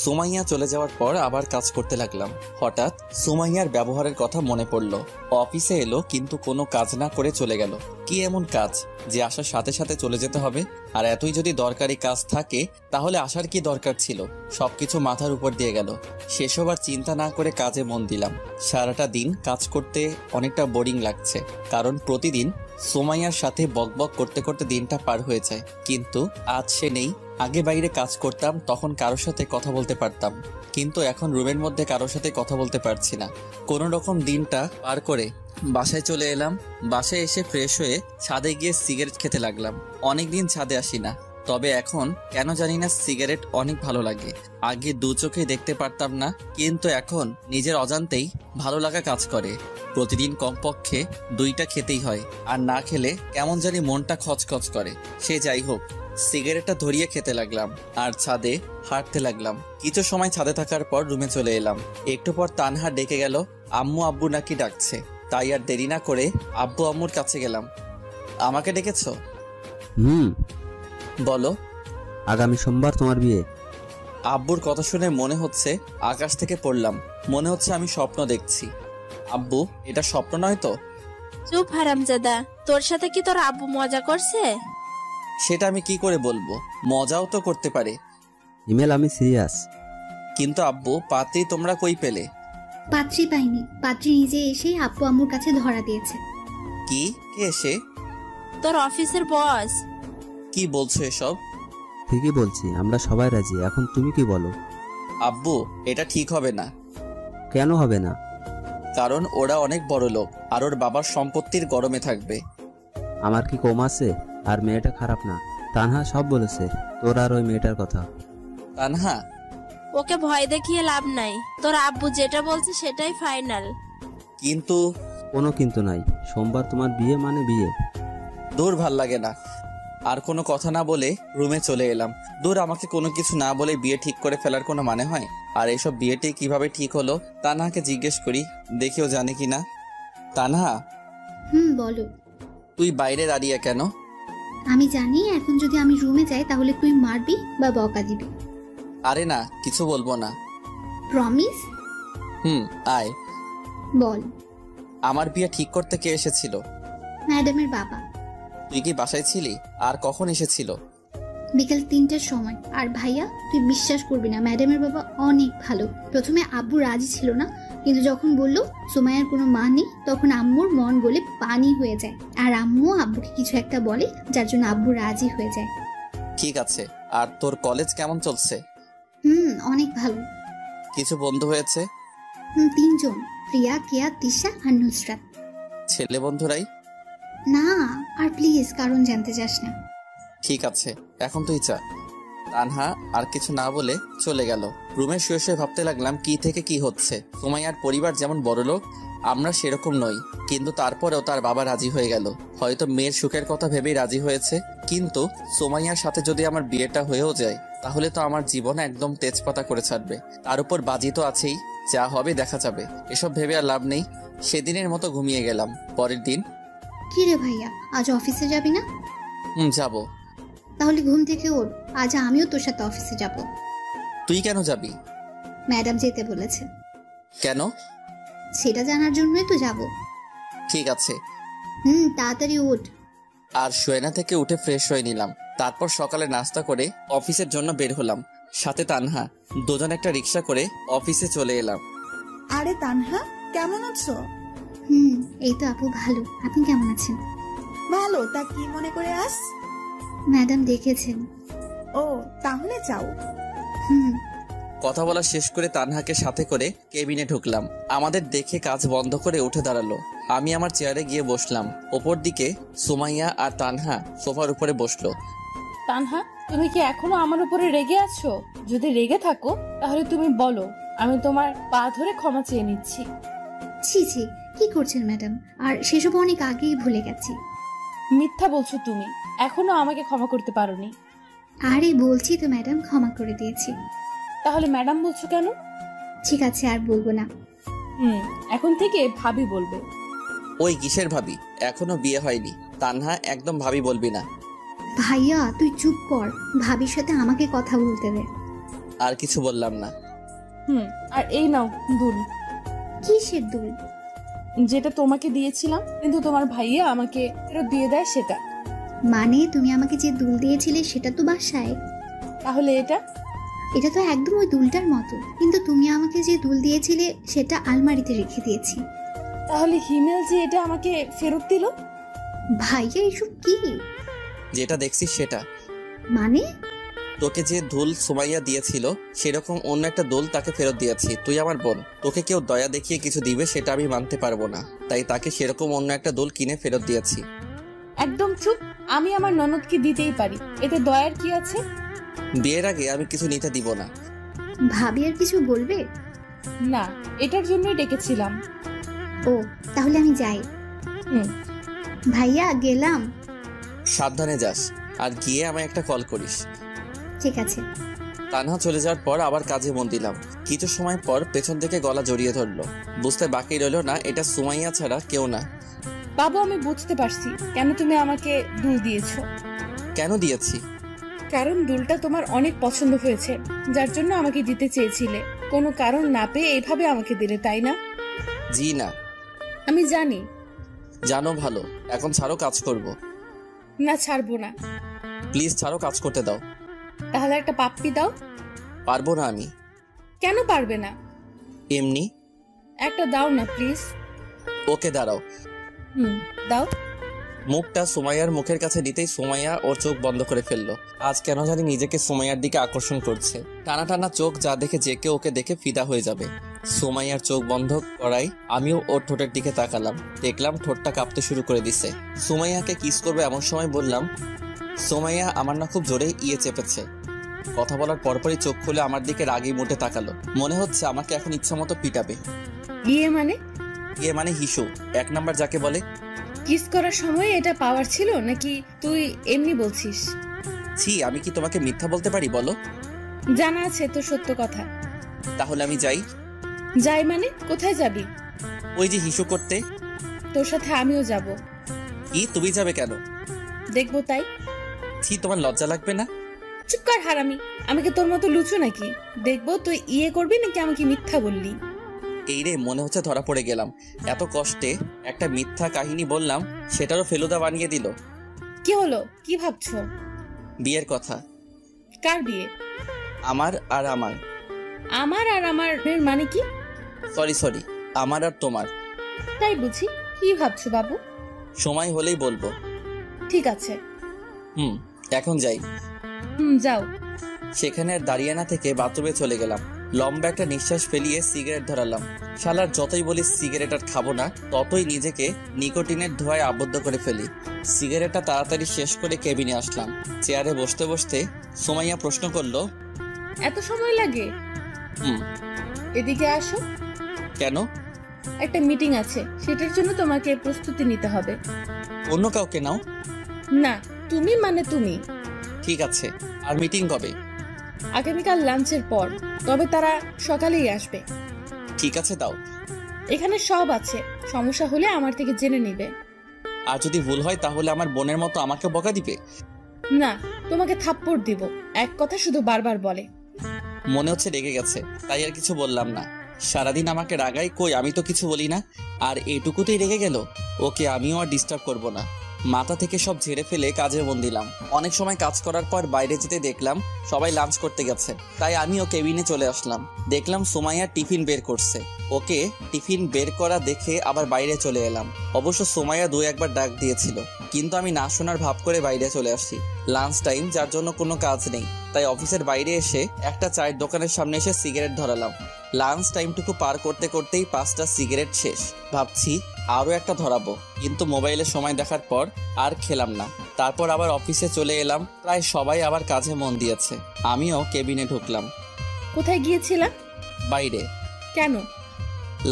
সুমাইয়া চলে যাওয়ার পর আবার কাজ করতে লাগলাম। হঠাৎ সুমাইয়ার ব্যবহারের কথা মনে পড়লো। অফিসে এলো কিন্তু কোনো কাজ না করে চলে গেল। কি এমন কাজ যে আসার সাথে সাথে চলে যেতে হবে? আর এতই যদি দরকারি কাজ থাকে তাহলে আসার কি দরকার ছিল? সবকিছু মাথার উপর দিয়ে গেল। সেসব আর চিন্তা না করে কাজে মন দিলাম। সারাটা দিন কাজ করতে অনেকটা বোরিং লাগছে, কারণ প্রতিদিন সুমাইয়ার সাথে বকবক করতে করতে দিনটা পার হয়ে যায়। কিন্তু আজ সে নেই। আগে বাইরে কাজ করতাম, তখন কারোর সাথে কথা বলতে পারতাম, কিন্তু এখন রুমের মধ্যে কারোর সাথে কথা বলতে পারছি না। কোনো রকম দিনটা পার করে বাসায় চলে এলাম। বাসায় এসে ফ্রেশ হয়ে ছাদে গিয়ে সিগারেট খেতে লাগলাম। অনেকদিন ছাদে আসি না, তবে এখন কেন জানি না সিগারেট অনেক ভালো লাগে। আগে 2 চোখে দেখতে পারতাম না, কিন্তু এখন নিজের অজান্তেই ভালো লাগা কাজ করে। প্রতিদিন কমপক্ষে 2টা খেতেই হয়, আর না খেলে কেমন জানি মনটা খচখচ করে। সে যাই হোক, সিগারেটটা ধরিয়ে খেতে লাগলাম আর ছাদে হাঁটতে লাগলাম। কিছু সময় ছাদে থাকার পর রুমে চলে এলাম। একটু পর তানহা ডেকে গেল, আম্মু আব্বু নাকি ডাকছে, তাই আর দেরি না করে আব্বু আম্মুর কাছে গেলাম। আমাকে ডেকেছো? বলো। আগামী সোমবার তোমার বিয়ে। আব্বুর কথা শুনে মনে হচ্ছে আকাশ থেকে পড়লাম। মনে হচ্ছে আমি স্বপ্ন দেখছি। আব্বু, এটা স্বপ্ন নয় তো? চুপ হারামজাদা, তোর সাথে কি তোর আব্বু মজা করছে? সেটা আমি কি করে বলবো, মজাও তো করতে পারে। ইমেল, আমি সিরিয়াস। কিন্তু আব্বু, পাত্রী তোমরা কই পেলে? পাত্রী পাইনি, পাত্রী নিজে এসে আব্বু আম্মুর কাছে ধরা দিয়েছে। কি? কে এসে? তোর অফিসের বস। কি বলছো এসব? ঠিকই বলছি, আমরা সবাই রাজি। এখন তুমি কি বলো? আব্বু, এটা ঠিক হবে না। কেন হবে না? কারণ ওরা অনেক বড় লোক, আর ওর বাবার সম্পত্তির গরমে থাকবে। আমার কি কম আছে? আর মেয়েটা খারাপ না। তানহা সব বলেছে তোর আর ওই মেয়েটার কথা। তানহা? ওকে ভয় দেখিয়ে লাভ নাই, তোর আব্বু যেটা বলছে সেটাই ফাইনাল। কিন্তু? কোনো কিন্তু নাই, সোমবার তোমার বিয়ে মানে বিয়ে। দূর, ভাল লাগে না। আর কোনো কথা না বলে রুমে চলে এলাম। দূর, আমাকে কোনো কিছু না বলে বিয়ে ঠিক করে ফেলার কোনো মানে হয়? আর এসব বিয়েটি কিভাবে ঠিক হলো তানহাকে জিজ্ঞেস করি, দেখিও জানে কিনা। তানহা, বলো। তুই বাইরে দাঁড়িয়ে কেন? আমি জানি এখন যদি আমি রুমে যাই তাহলে তুই মারবি বা বকা দিবি। আরে না, কিছু বলবো না। প্রমিস? আয়। বল। আমার বিয়ে ঠিক করতে কে এসেছিল? ম্যাডামের বাবা। তুই কি বাসায় ছিলি? আর কখন এসেছিল? বিকাল 3টার সময়। আর ভাইয়া, তুই বিশ্বাস করবি না, ম্যাডামের বাবা অনেক ভালো। প্রথমে আব্বু রাজি ছিল না, কিন্তু যখন বলল সুমাইয়ার কোনো মা নেই, তখন আম্মুর মন গলে পানি হয়ে যায়। আর আম্মু আব্বুকে কিছু একটা বলে, যার জন্য আব্বু রাজি হয়ে যায়। ঠিক আছে। আর তোর কলেজ কেমন চলছে? অনেক ভালো। কিছু বন্ধু হয়েছে? 3 জন, প্রিয়া, কেয়া, তিশা আর নুসরাত। ছেলে বন্ধুরাই? না, আর প্লিজ কারণ জানতে চাস না। ঠিক আছে, এখন তুই চা। তানহা আর কিছু না বলে চলে গেল। রুমে শুয়ে শুয়ে ভাবতে লাগলাম কি থেকে কি হচ্ছে। সুমাইয়ার পরিবার যেমন বড়লোক, আমরা সেরকম নই, কিন্তু তারপরেও তার বাবা রাজি হয়ে গেল। হয়তো মেয়ের সুখের কথা ভেবেই রাজি হয়েছে। কিন্তু সুমাইয়ার সাথে যদি আমার বিয়েটা হয়েও যায়, তাহলে তো আমার জীবন একদম তেজপাতা করে ছাড়বে। তার উপর বাজি তো আছেই, যা হবে দেখা যাবে। এসব ভেবে আর লাভ নেই। সেদিনের মতো ঘুমিয়ে গেলাম। পরের দিন। কি রে ভাইয়া, আজ অফিসে যাবি না? যাব। তাহলে ঘুম থেকে ওঠ, আজ আমিও তোর সাথে অফিসে যাব। তুই কেন যাবি? ম্যাডাম যেতে বলেছে। কেন? সেটা জানার জন্যই তো যাব। ঠিক আছে। তাড়াতাড়ি ওঠ। আর শোয়না থেকে উঠে ফ্রেশ হয়ে নিলাম। তারপর সকালে নাস্তা করে অফিসের জন্য বের হলাম। সাথে তানহা। দুজন একটা রিক্সা করে অফিসে চলে এলাম। আরে তানহা, কেমন আছো? এই তো আপু ভালো, আপনি কেমন আছেন? ভালো। তা কি মনে করে আস? ম্যাডাম দেখেছেন। ও, তাহলে যাও। কথা বলা শেষ করে তানহাকে সাথে করে কেবিনে ঢুকলাম। আমাদের দেখে কাজ বন্ধ করে উঠে দাঁড়ালো। আমি আমার চেয়ারে গিয়ে বসলাম। ওপর দিকে সুমাইয়া আর তানহা সোফার উপরে বসলো। তানহা, তুমি কি এখনো আমার উপরে রেগে আছো? যদি রেগে থাকো তাহলে তুমি বলো, আমি তোমার পা ধরে ক্ষমা চেয়ে নিচ্ছি। ছি ছি, কি করছেন ম্যাডাম? আর সেসব অনেক আগেই ভুলে গেছি। মিথ্যা বলছো তুমি, এখনো আমাকে ক্ষমা করতে পারোনি। আরে বলছি তো ম্যাডাম, ক্ষমা করে দিয়েছি। তাহলে ম্যাডাম বলছো কেন? ঠিক আছে, আর বলবো না। এখন থেকে ভাবি বলবে। ওই কিসের ভাবি? এখনো বিয়ে হয়নি। তানহা, একদম ভাবি বলবি না। ভাইয়া তুই চুপ কর, ভাবির সাথে আমাকে কথা বলতে দে। আর কিছু বললাম না। আর এই নাও দুল। কিসের দুল? যেটা তোমাকে দিয়েছিলাম কিন্তু তোমার ভাইয়া আমাকে ফেরত দিয়ে দেয় সেটা। মানে তুমি আমাকে যে দুল দিয়েছিলে সেটা তো বাসায়। তাহলে এটা? এটা তো একদম ওই দুলটার মতো, কিন্তু তুমি আমাকে যে দুল দিয়েছিলে সেটা আলমারিতে রেখে দিয়েছি। তাহলে হিমেল যে এটা আমাকে ফেরত দিল? ভাইয়া এসব কি? যেটা দেখছিস সেটা। মানে? তোকে যে দুল সুমাইয়া দিয়েছিল সেরকম অন্য একটা দুল তাকে ফেরত দিয়েছি। তুই আমার বোন, তোকে কেউ দয়া দেখিয়ে কিছু দিবে সেটা আমি মানতে পারবো না, তাই তাকে সেরকম অন্য একটা দুল কিনে ফেরত দিয়েছি। একদম চুপ, আমি আমার ননদকে দিতেই পারি, এতে দয়ার কি আছে? বিয়ের আগে আমি কিছু নিতে দিব না। ভাবি আর কিছু বলবে না, এটার জন্যই ডেকেছিলাম। ও, তাহলে আমি যাই। ভাইয়া গেলাম। সাবধানে যাস, আর গিয়ে আমায় একটা কল করিস। ঠিক আছে। তানহা চলে যাওয়ার পর আবার কাজে মন দিলাম। কিছু সময় পর পেছন থেকে গলা জড়িয়ে ধরলো। বুঝতে বাকি রইল না এটা সুমাইয়া ছাড়া কেউ না। বাবু, আমি বুঝতে পারছি কেন তুমি আমাকে দুল দিয়েছো। কেন দিয়েছি? কারণ দুলটা তোমার অনেক পছন্দ হয়েছে, যার জন্য আমাকে দিতে চেয়েছিলে। কোনো কারণ না পেয়ে এইভাবে আমাকে দিলে, তাই না? জি না। আমি জানি। জানো ভালো। এখন ছাড়ো, কাজ করব। না, ছাড়বো না। প্লিজ ছাড়ো, কাজ করতে দাও। তাহলে একটা পাপ্পি দাও। পারবো না আমি। কেন পারবে না? এমনি। একটা দাও না প্লিজ। ওকে দাঁড়াও। দাও। মুখটা সুমাইয়ার মুখের কাছে দিতেই সুমাইয়া ওর চোখ বন্ধ করে ফেললো। আজ কেন জানি নিজেকে সুমাইয়ার দিকে আকর্ষণ করছে। টানা টানা চোখ যা দেখে যে কেউ ওকে দেখে ফিদা হয়ে যাবে। সুমাইয়ার চোখ বন্ধ করাই আমিও ওর ঠোঁটের দিকে তাকালাম। দেখলাম ঠোঁটটা কাঁপতে শুরু করে দিছে। সুমাইয়াকে কিস করবে এমন সময় বললাম, সুমাইয়া আমার না খুব জোরে ইয়ে চেপেছে। কথা বলার পরপরই চোখ খুলে আমার দিকে রাগি মুটে তাকালো। মনে হচ্ছে আমাকে এখন ইচ্ছা মতো পিটাবে। ইয়ে মানে? ইয়ে মানে হিসু, 1 নাম্বার যাকে বলে। কিস করার সময় এটা পাওয়ার ছিল নাকি তুই এমনি বলছিস? ছি, আমি কি তোমাকে মিথ্যা বলতে পারি বলো? জানা আছে তো সত্য কথা। তাহলে আমি যাই। যাই মানে? কোথায় যাবি? ওই যে হিসু করতে। তোর সাথে আমিও যাব। কি, তুমি যাবে কেন? দেখবো তাই। ছি, তোমার লজ্জা লাগবে না? চুপ কর হারামি, আমি কি তোর মতো লুচু নাকি? দেখবো তুই ইয়ে করবি নাকি আমাকে মিথ্যা বললি। এই রে, মনে হচ্ছে ধরা পড়ে গেলাম। এত কষ্টে একটা মিথ্যা কাহিনী বললাম, সেটারও ফেলুদা বানিয়ে দিল। কি হলো? কি ভাবছো? বিয়ের কথা। কার বিয়ে? আমার আর আমার। আমার আর আমার মানে কি? সরি, আমার আর তোমার। তাই বুঝি। কি ভাবছো বাবু? সময় হলেই বলবো। ঠিক আছে। এখন যাই। যাও। সেখানে আর দাঁড়িয়ে না থেকে বাথরুমে চলে গেলাম। লম্বা একটা নিঃশ্বাস ফেলিয়ে সিগারেট ধরালাম। শালার যতই বলি সিগারেট আর খাবো না, ততই নিজেকে নিকোটিনের ধোঁয়ায় আবদ্ধ করে ফেলি। সিগারেটটা তাড়াতাড়ি শেষ করে কেবিনে আসলাম। চেয়ারে বসতে বসতে সুমাইয়া প্রশ্ন করলো, এত সময় লাগে? এদিকে আসো। কেন? একটা মিটিং আছে, সেটার জন্য তোমাকে প্রস্তুতি নিতে হবে। অন্য কাউকে নাও। না, তুমি মানে তুমি। ঠিক আছে। আর মিটিং কবে? আগামীকাল লাঞ্চের পর, তবে তারা সকালেই আসবে। ঠিক আছে, দাও। এখানে সব আছে, সমস্যা হলে আমার থেকে জেনে নিবে। আর যদি ভুল হয় তাহলে আমার বোনের মতো আমাকে বকা দিবে? না, তোমাকে থাপ্পড় দিব। এক কথা শুধু বারবার বলে। মনে হচ্ছে রেগে গেছে, তাই আর কিছু বললাম না। সারাদিন আমাকে রাগাই, কই আমি তো কিছু বলি না। আর এইটুকুতেই রেগে গেল। ওকে আমিও আর ডিস্টার্ব করব না। মাথা থেকে সব ঝেড়ে ফেলে কাজে মন দিলাম। অনেক সময় কাজ করার পর বাইরে যেতে দেখলাম সবাই লাঞ্চ করতে গেছে, তাই আমিও কেবিনে চলে আসলাম। দেখলাম সুমাইয়া টিফিন বের করছে। ওকে টিফিন বের করা দেখে আবার বাইরে চলে এলাম। অবশ্য সুমাইয়া 2-1 বার ডাক দিয়েছিল, কিন্তু আমি না শোনার ভাব করে বাইরে চলে আসি। লাঞ্চ টাইম, যার জন্য কোনো কাজ নেই, তাই অফিসের বাইরে এসে একটা চায়ের দোকানের সামনে এসে সিগারেট ধরালাম। লাঞ্চ টাইমটুকু পার করতে করতেই 5টা সিগারেট শেষ। ভাবছি আরও একটা ধরাবো, কিন্তু মোবাইলে সময় দেখার পর আর খেলাম না। তারপর আবার অফিসে চলে এলাম। প্রায় সবাই আবার কাজে মন দিয়েছে। আমিও কেবিনে ঢুকলাম। কোথায় গিয়েছিলাম? বাইরে। কেন?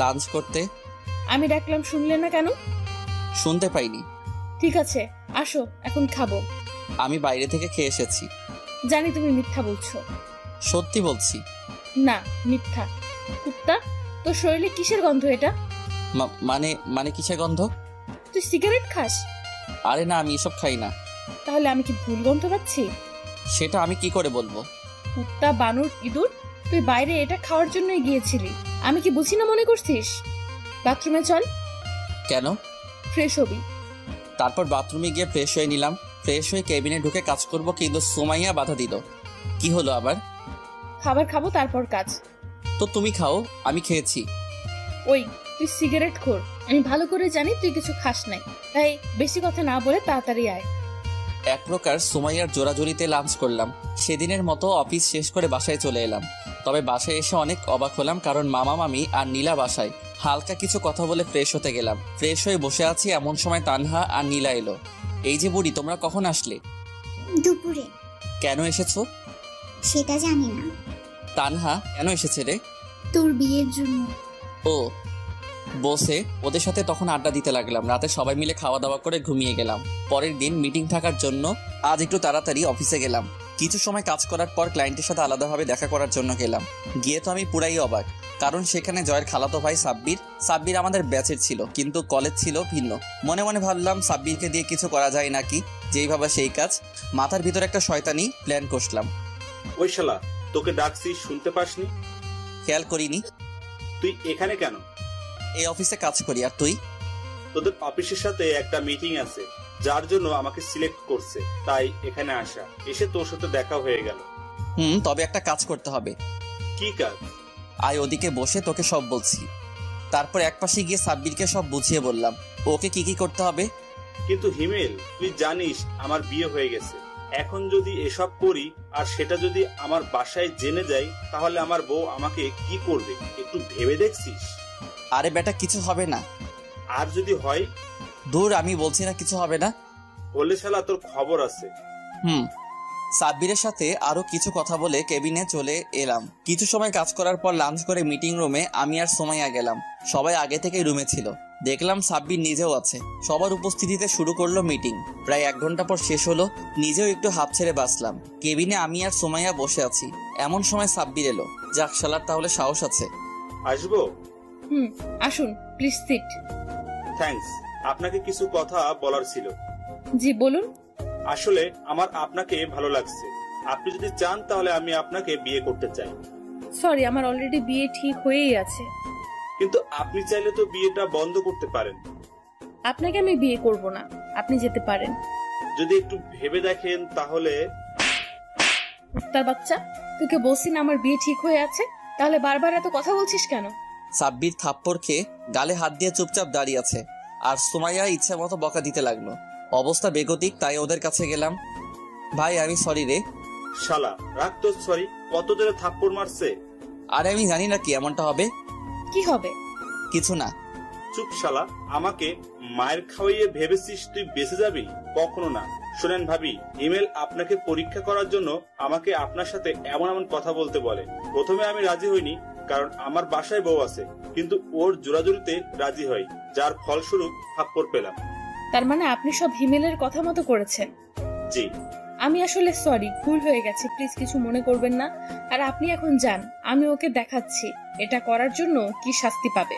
লাঞ্চ করতে। আমি ডাকলাম শুনলে না কেন? শুনতে পাইনি। ঠিক আছে, আসো, এখন খাবো। আমি বাইরে থেকে খেয়ে এসেছি। জানি তুমি মিথ্যা বলছো। সত্যি বলছি। না, মিথ্যা। কুত্তা, তোর শরীরে কিসের গন্ধ এটা? মানে কিসের গন্ধ? তুই সিগারেট খাস? আরে না, আমি এসব খাই না। তাহলে আমি কি ভুল গন্ধ পাচ্ছি? সেটা আমি কি করে বলবো? কুত্তা, বানর, ইঁদুর, তুই বাইরে এটা খাওয়ার জন্যই গিয়েছিলি। আমি কি বুঝি না মনে করছিস? বাথরুমে চল। কেন? ফ্রেশ হবি। তারপর বাথরুমে গিয়ে ফ্রেশ হয়ে নিলাম। ফ্রেশ হয়ে কেবিনে ঢুকে কাজ করব, কিন্তু সুমাইয়া বাধা দিল। কি হলো আবার? খাবার খাবো, তারপর কাজ। তো তুমি খাও, আমি খেয়েছি। ওই, তুই সিগারেট খোর। আমি ভালো করে জানি তুই কিছু খাস নাই, তাই বেশি কথা না বলে তাড়াতাড়ি আয়। এক প্রকার সুমাইয়ার জোরাজোরিতে লাঞ্চ করলাম। সেদিনের মতো অফিস শেষ করে বাসায় চলে এলাম। তবে বাসায় এসে অনেক অবাক হলাম, কারণ মামা মামি আর নীলা বাসায়। হালকা কিছু কথা বলে ফ্রেশ হতে গেলাম। ফ্রেশ হয়ে বসে আছি, এমন সময় তানহা আর নীলা এলো। এই যে বুড়ি, তোমরা কখন আসলে? দুপুরে। কেন এসেছো? সেটা জানি না। তানহা কেন এসেছে রে? তোর বিয়ের জন্য। ও। বসে ওদের সাথে তখন আড্ডা দিতে লাগলাম। রাতে সবাই মিলে খাওয়া দাওয়া করে ঘুমিয়ে গেলাম। পরের দিন মিটিং থাকার জন্য আজ একটু তাড়াতাড়ি অফিসে গেলাম। কিছু সময় কাজ করার পর ক্লায়েন্টের সাথে আলাদাভাবে দেখা করার জন্য গেলাম। গিয়ে তো আমি পুরাই অবাক, কারণ সেখানে জয়ের খালাতো ভাই সাব্বির আমাদের ব্যাচের ছিল, কিন্তু কলেজ ছিল ভিন্ন। মনে মনে ভাবলাম সাব্বিরকে দিয়ে কিছু করা যায় নাকি, যেই ভাবা সেই কাজ। মাথার ভিতর একটা শয়তানি প্ল্যান কষলাম। ওই শালা, তোকে ডাকছি শুনতে পাসনি? খেয়াল করিনি। তুই এখানে কেন? এই অফিসে কাজ করি। আর তুই? তোদের অফিসের সাথে একটা মিটিং আছে, যার জন্য আমাকে সিলেক্ট করছে, তাই এখানে আসা। এসে তোর সাথে দেখা হয়ে গেল। তবে একটা কাজ করতে হবে। কি কাজ? আয় ওদিকে বসে তোকে সব বলছি। তারপর একপাশে গিয়ে সাব্বিরকে সব বুঝিয়ে বললাম ওকে কি কি করতে হবে। কিন্তু হিমেল, তুই জানিস আমার বিয়ে হয়ে গেছে। এখন যদি এসব করি আর সেটা যদি আমার বাসায় জেনে যায়, তাহলে আমার বউ আমাকে কি করবে একটু ভেবে দেখছিস? আরে বেটা, কিছু হবে না। আর যদি হয়? দূর, আমি বলছি না কিছু হবে না। বলে শালা তোর খবর আছে। সাব্বিরের সাথে আরো কিছু কথা বলে কেবিনে চলে এলাম। কিছু সময় কাজ করার পর লাঞ্চ করে মিটিং রুমে আমি আর সোমাইয়া গেলাম। সবাই আগে থেকেই রুমে ছিল। দেখলাম সাব্বির নিজেও আছে। সবার উপস্থিতিতে শুরু করলো মিটিং। প্রায় 1 ঘন্টা পর শেষ হলো। নিজেও একটু হাঁপ ছেড়ে বাঁচলাম। কেবিনে আমি আর সোমাইয়া বসে আছি। এমন সময় সাব্বির এলো। যাক, শালার তাহলে সাহস আছে। আসবো? আসুন প্লিজ সিট। থ্যাঙ্কস। আপনাকে কিছু কথা বলার ছিল। জি বলুন। আসলে আমার আপনাকে ভালো লাগছে। আপনি যদি চান তাহলে আমি আপনাকে বিয়ে করতে চাই। সরি, আমার অলরেডি বিয়ে ঠিক হয়েই আছে। কিন্তু আপনি চাইলে তো বিয়েটা বন্ধ করতে পারেন। আপনাকে আমি বিয়ে করব না, আপনি যেতে পারেন। যদি একটু ভেবে দেখেন তাহলে। তার বাচ্চা, তোকে বলছি না আমার বিয়ে ঠিক হয়ে আছে, তাহলে বারবার এত কথা বলছিস কেন? সাব্বির থাপ্পড় খেয়ে গালে হাত দিয়ে চুপচাপ দাঁড়িয়ে আছে, আর সোমাইয়া ইচ্ছা মতো বকা দিতে লাগলো। অবস্থা বেগতিক, তাই ওদের কাছে গেলাম। ভাই, আমি সরি রে। শালা, রাখ তো সরি। কত জোরে থাপ্পড় মারছে? আরে আমি জানি না কি এমনটা হবে। কি হবে? কিছু না। চুপ শালা। আমাকে মায়ের খাওয়াইয়ে ভেবেছিস তুই বেঁচে যাবি? কখনো না। শোনেন ভাবি, ইমেল আপনাকে পরীক্ষা করার জন্য আমাকে আপনার সাথে এমন এমন কথা বলতে বলে। প্রথমে আমি রাজি হইনি, কারণ আমার বাসায় বউ আছে, কিন্তু ওর জোরাজুরিতে রাজি হয়, যার ফলস্বরূপ থাপ্পড় পেলাম। তার মানে আপনি সব হিমেলের কথা মতো করেছেন? জি। আমি আসলে সরি, ভুল হয়ে গেছে, প্লিজ কিছু মনে করবেন না। আর আপনি এখন যান, আমি ওকে দেখাচ্ছি এটা করার জন্য কি শাস্তি পাবে।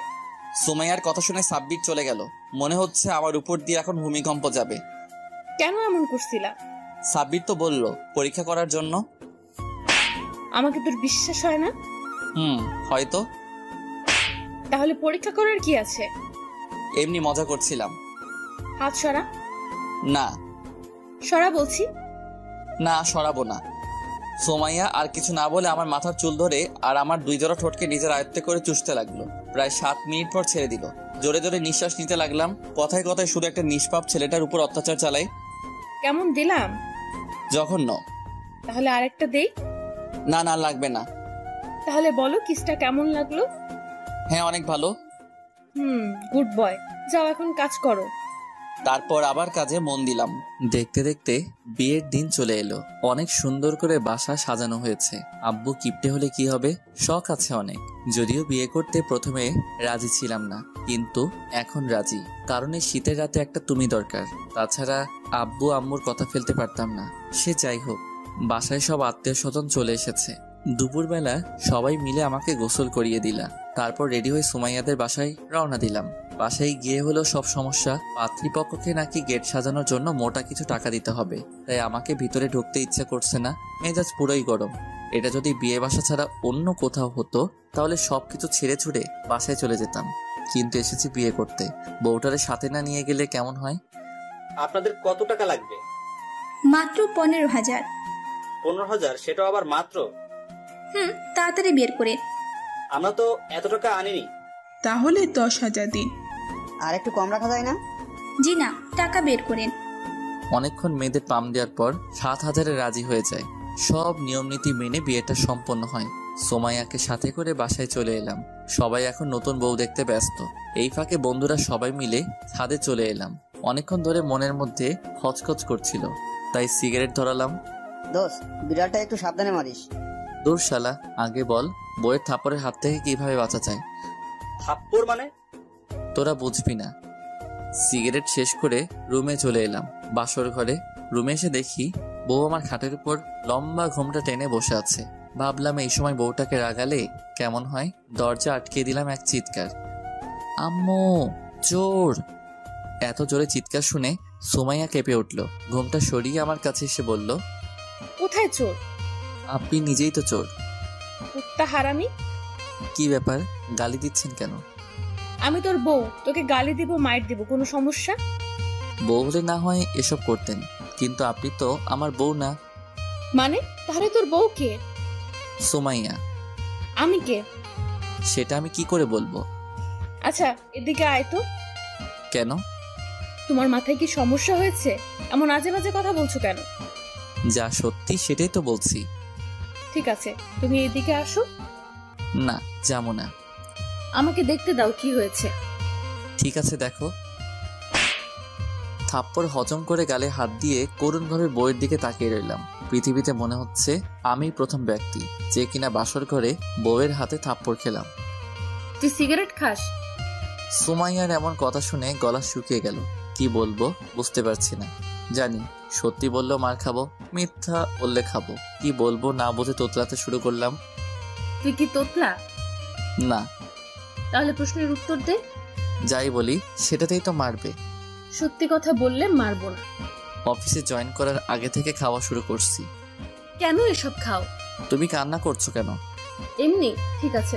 সুমাইয়ার কথা শুনে সাব্বির চলে গেল। মনে হচ্ছে আমার উপর দিয়ে এখন ভূমিকম্প যাবে। কেন এমন করছিলা? সাব্বির তো বলল পরীক্ষা করার জন্য। আমাকে তোর বিশ্বাস হয় না? হয়তো। তাহলে পরীক্ষা করার কি আছে? এমনি মজা করছিলাম। হাত সরা। না। সরা বলছি। না, সরাবো না। সোমাইয়া আর কিছু না বলে আমার মাথার চুল ধরে আর আমার 2 জোড়া ঠোঁটকে নিজের আয়ত্তে করে চুষতে লাগলো। প্রায় 7 মিনিট পর ছেড়ে দিল। জোরে জোরে নিঃশ্বাস নিতে লাগলাম। কথায় কথায় শুধু একটা নিষ্পাপ ছেলেটার উপর অত্যাচার চালাই। কেমন দিলাম? জঘন্য। তাহলে আরেকটা দেই? না না, লাগবে না। তাহলে বলো কিসটা কেমন লাগলো? হ্যাঁ, অনেক ভালো। Good boy. যাও এখন কাজ করো। তারপর আবার কাজে মন দিলাম। দেখতে দেখতে বিয়ের দিন চলে এলো। অনেক সুন্দর করে বাসা সাজানো হয়েছে। আব্বু কিপটে হলে কি হবে, শখ আছে অনেক। যদিও বিয়ে করতে প্রথমে রাজি ছিলাম না, কিন্তু এখন রাজি, কারণ এই শীতের রাতে একটা তুমি দরকার। তাছাড়া আব্বু আম্মুর কথা ফেলতে পারতাম না। সে যাই হোক, বাসায় সব আত্মীয় স্বজন চলে এসেছে। দুপুরবেলা সবাই মিলে আমাকে গোসল করিয়ে দিলা। তারপর রেডি হয়ে সুমাইয়াদের বাসায় রওনা দিলাম। বাসায় গিয়ে হলো সব সমস্যা। পাত্রীপক্ষকে নাকি গেট সাজানোর জন্য মোটা কিছু টাকা দিতে হবে, তাই আমাকে ভিতরে ঢুকতে ইচ্ছে করছে না। মেজাজ পুরোই গরম। এটা যদি বিয়ে বাসা ছাড়া অন্য কোথাও হতো তাহলে সবকিছু ছেড়ে ছুড়ে বাসায় চলে যেতাম, কিন্তু এসেছি বিয়ে করতে। বউটারে সাথে না নিয়ে গেলে কেমন হয়? আপনাদের কত টাকা লাগবে? মাত্র 15,000। 15,000? সেটাও আবার মাত্র? তাড়াতাড়ি বের করে। আমরা তো এত টাকা আনিনি। তাহলে 10,000 দিন। আর একটু কম রাখা যায় না? জি না, টাকা বের করেন। অনেকক্ষণ মেয়েদের পাম দেওয়ার পর 7,000-এ রাজি হয়ে যায়। সব নিয়ম নীতি মেনে বিয়েটা সম্পন্ন হয়। সোমাইয়াকে সাথে করে বাসায় চলে এলাম। সবাই এখন নতুন বউ দেখতে ব্যস্ত। এই ফাঁকে বন্ধুরা সবাই মিলে ছাদে চলে এলাম। অনেকক্ষণ ধরে মনের মধ্যে খচখচ করছিল, তাই সিগারেট ধরালাম। দোস্ত, বিড়ালটা একটু সাবধানে মারিস। দূর শালা, আগে বল বউয়ের থাপ্পড়ের হাত থেকে কিভাবে বাঁচা যায়? থাপ্পড় মানে? তোরা বুঝবি না। সিগারেট শেষ করে রুমে চলে এলাম। বাসর ঘরে রুমে এসে দেখি বউ আমার খাটের উপর লম্বা ঘোমটা টেনে বসে আছে। ভাবলাম এই সময় বউটাকে রাগালে কেমন হয়। দরজা আটকে দিলাম এক চিৎকার, আম্মু চোর। এত জোরে চিৎকার শুনে সুমাইয়া কেঁপে উঠল। ঘোমটা সরিয়ে আমার কাছে এসে বলল, কোথায় চোর? আপনি নিজেই তো চোর। কুত্তা হারামি। কি ব্যাপার, গালি দিচ্ছেন কেন? আমি তোর বউ, তোকে গালি দিব মাইর দিব, কোনো সমস্যা? বউ হলে না হয় এসব করতেন, কিন্তু আপনি তো আমার বউ না। মানে তাহলে তোর বউ কে? সুমাইয়া। আমি কে? সেটা আমি কি করে বলবো? আচ্ছা এদিকে আয় তো। কেন? তোমার মাথায় কি সমস্যা হয়েছে? এমন আজে বাজে কথা বলছো কেন? যা সত্যি সেটাই তো বলছি। ঠিক আছে, তুমি এদিকে আসো। না, যাবো না। আমাকে দেখতে দাও কি হয়েছে। ঠিক আছে, দেখো। থাপ্পড় হজম করে গালে হাত দিয়ে করুণভাবে বউয়ের দিকে তাকিয়ে রইলাম। পৃথিবীতে মনে হচ্ছে আমি প্রথম ব্যক্তি যে কিনা বাসর করে বউয়ের হাতে থাপ্পড় খেলাম। তুই সিগারেট খাস? সুমাইয়ার এমন কথা শুনে গলা শুকিয়ে গেল। কি বলবো বুঝতে পারছি না। জানি সত্যি বললেও মার খাবো, মিথ্যা বললে খাবো। কি বলবো না বুঝে তোতলাতে শুরু করলাম। তুই কি তোতলা? না। তাহলে প্রশ্নের উত্তর দে। যাই বলি সেটাতেই তো মারবে। সত্যি কথা বললে মারবো না। অফিসে জয়েন করার আগে থেকে খাওয়া শুরু করছি। কেন এসব খাও? তুমি কান্না করছো কেন? এমনি। ঠিক আছে,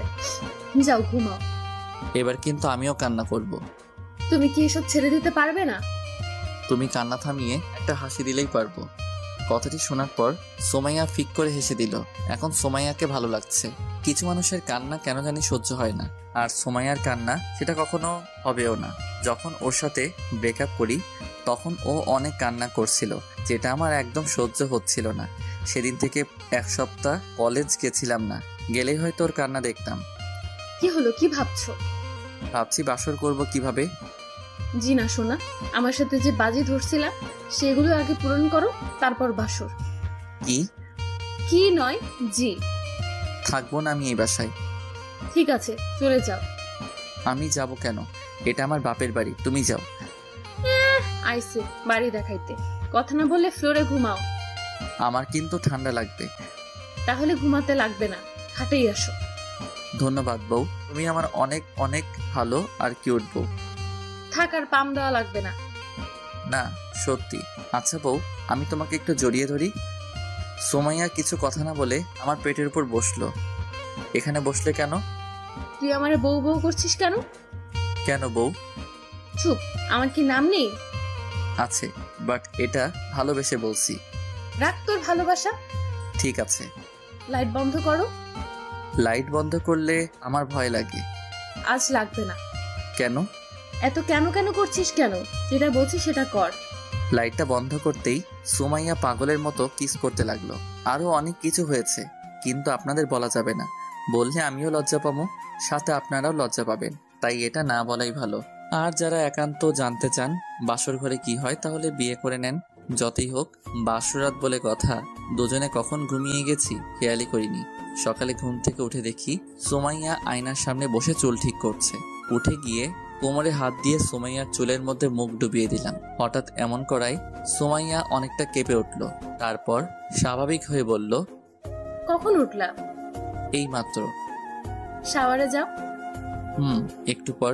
যাও ঘুমাও। এবার কিন্তু আমিও কান্না করব। তুমি কি এসব ছেড়ে দিতে পারবে না? তুমি কান্না থামিয়ে একটা হাসি দিলেই পারবো। কথাটি শোনার পর সোমাইয়া ফিক করে হেসে দিল। এখন সোমাইয়াকে ভালো লাগছে। কিছু মানুষের কান্না কেন জানি সহ্য হয় না, আর সোমাইয়ার কান্না সেটা কখনো হবেও না। যখন ওর সাথে ব্রেকআপ করি তখন ও অনেক কান্না করছিল, যেটা আমার একদম সহ্য হচ্ছিল না। সেদিন থেকে এক সপ্তাহ কলেজ গেছিলাম না, গেলেই হয়তো ওর কান্না দেখতাম। কি হলো, কি ভাবছো? ভাবছি বাসর করব কিভাবে। জি না সোনা, আমার সাথে যে বাজি ধরছিলা সেগুলো আগে পূরণ করো, তারপর বাসর। কি? কি নয় জি। থাকবো না আমি এই বাসায়। ঠিক আছে, চলে যাও। আমি যাব কেন? এটা আমার বাপের বাড়ি, তুমি যাও। আইসে বাড়ি দেখাইতে, কথা না বলে ফ্লোরে ঘুমাও। আমার কিন্তু ঠান্ডা লাগবে। তাহলে ঘুমাতে লাগবে না, খাটেই আসো। ধন্যবাদ বউ, তুমি আমার অনেক অনেক ভালো আর কিউট বউ। থাকার পাম দেওয়া লাগবে না। না সত্যি। আচ্ছা বউ, আমি তোমাকে একটু জড়িয়ে ধরি। সোমাইয়া কিছু কথা না বলে আমার পেটের উপর বসলো। এখানে বসলে কেন? তুই আমারে বউ বউ করছিস কেন? কেন বউ? চুপ, আমার কি নাম নেই? আছে, বাট এটা ভালোবেসে বলছি। রাখ তোর ভালোবাসা। ঠিক আছে। লাইট বন্ধ করো। লাইট বন্ধ করলে আমার ভয় লাগে। আজ লাগবে না। কেন? এত কেন কেন করছিস কেন? যেটা বলছি সেটা কর। লাইটটা বন্ধ করতেই সুমাইয়া পাগলের মতো কিস করতে লাগলো। আরো অনেক কিছু হয়েছে, কিন্তু আপনাদের বলা যাবে না। বললে আমিও লজ্জা পাবো, সাথে আপনারাও লজ্জা পাবেন, তাই এটা না বলাই ভালো। আর যারা একান্ত জানতে চান বাসর ঘরে কি হয়, তাহলে বিয়ে করে নেন। যতই হোক বাসরাত বলে কথা, দুজনে কখন ঘুমিয়ে গেছি খেয়ালই করিনি। সকালে ঘুম থেকে উঠে দেখি সুমাইয়া আয়নার সামনে বসে চুল ঠিক করছে। উঠে গিয়ে কোমরে হাত দিয়ে সুমাইয়ার চুলের মধ্যে মুখ ডুবিয়ে দিলাম। হঠাৎ এমন করায় সুমাইয়া অনেকটা কেঁপে উঠল। তারপর স্বাভাবিক হয়ে বলল, কখন উঠলা? এই মাত্র। শাওয়ারে যাও। একটু পর।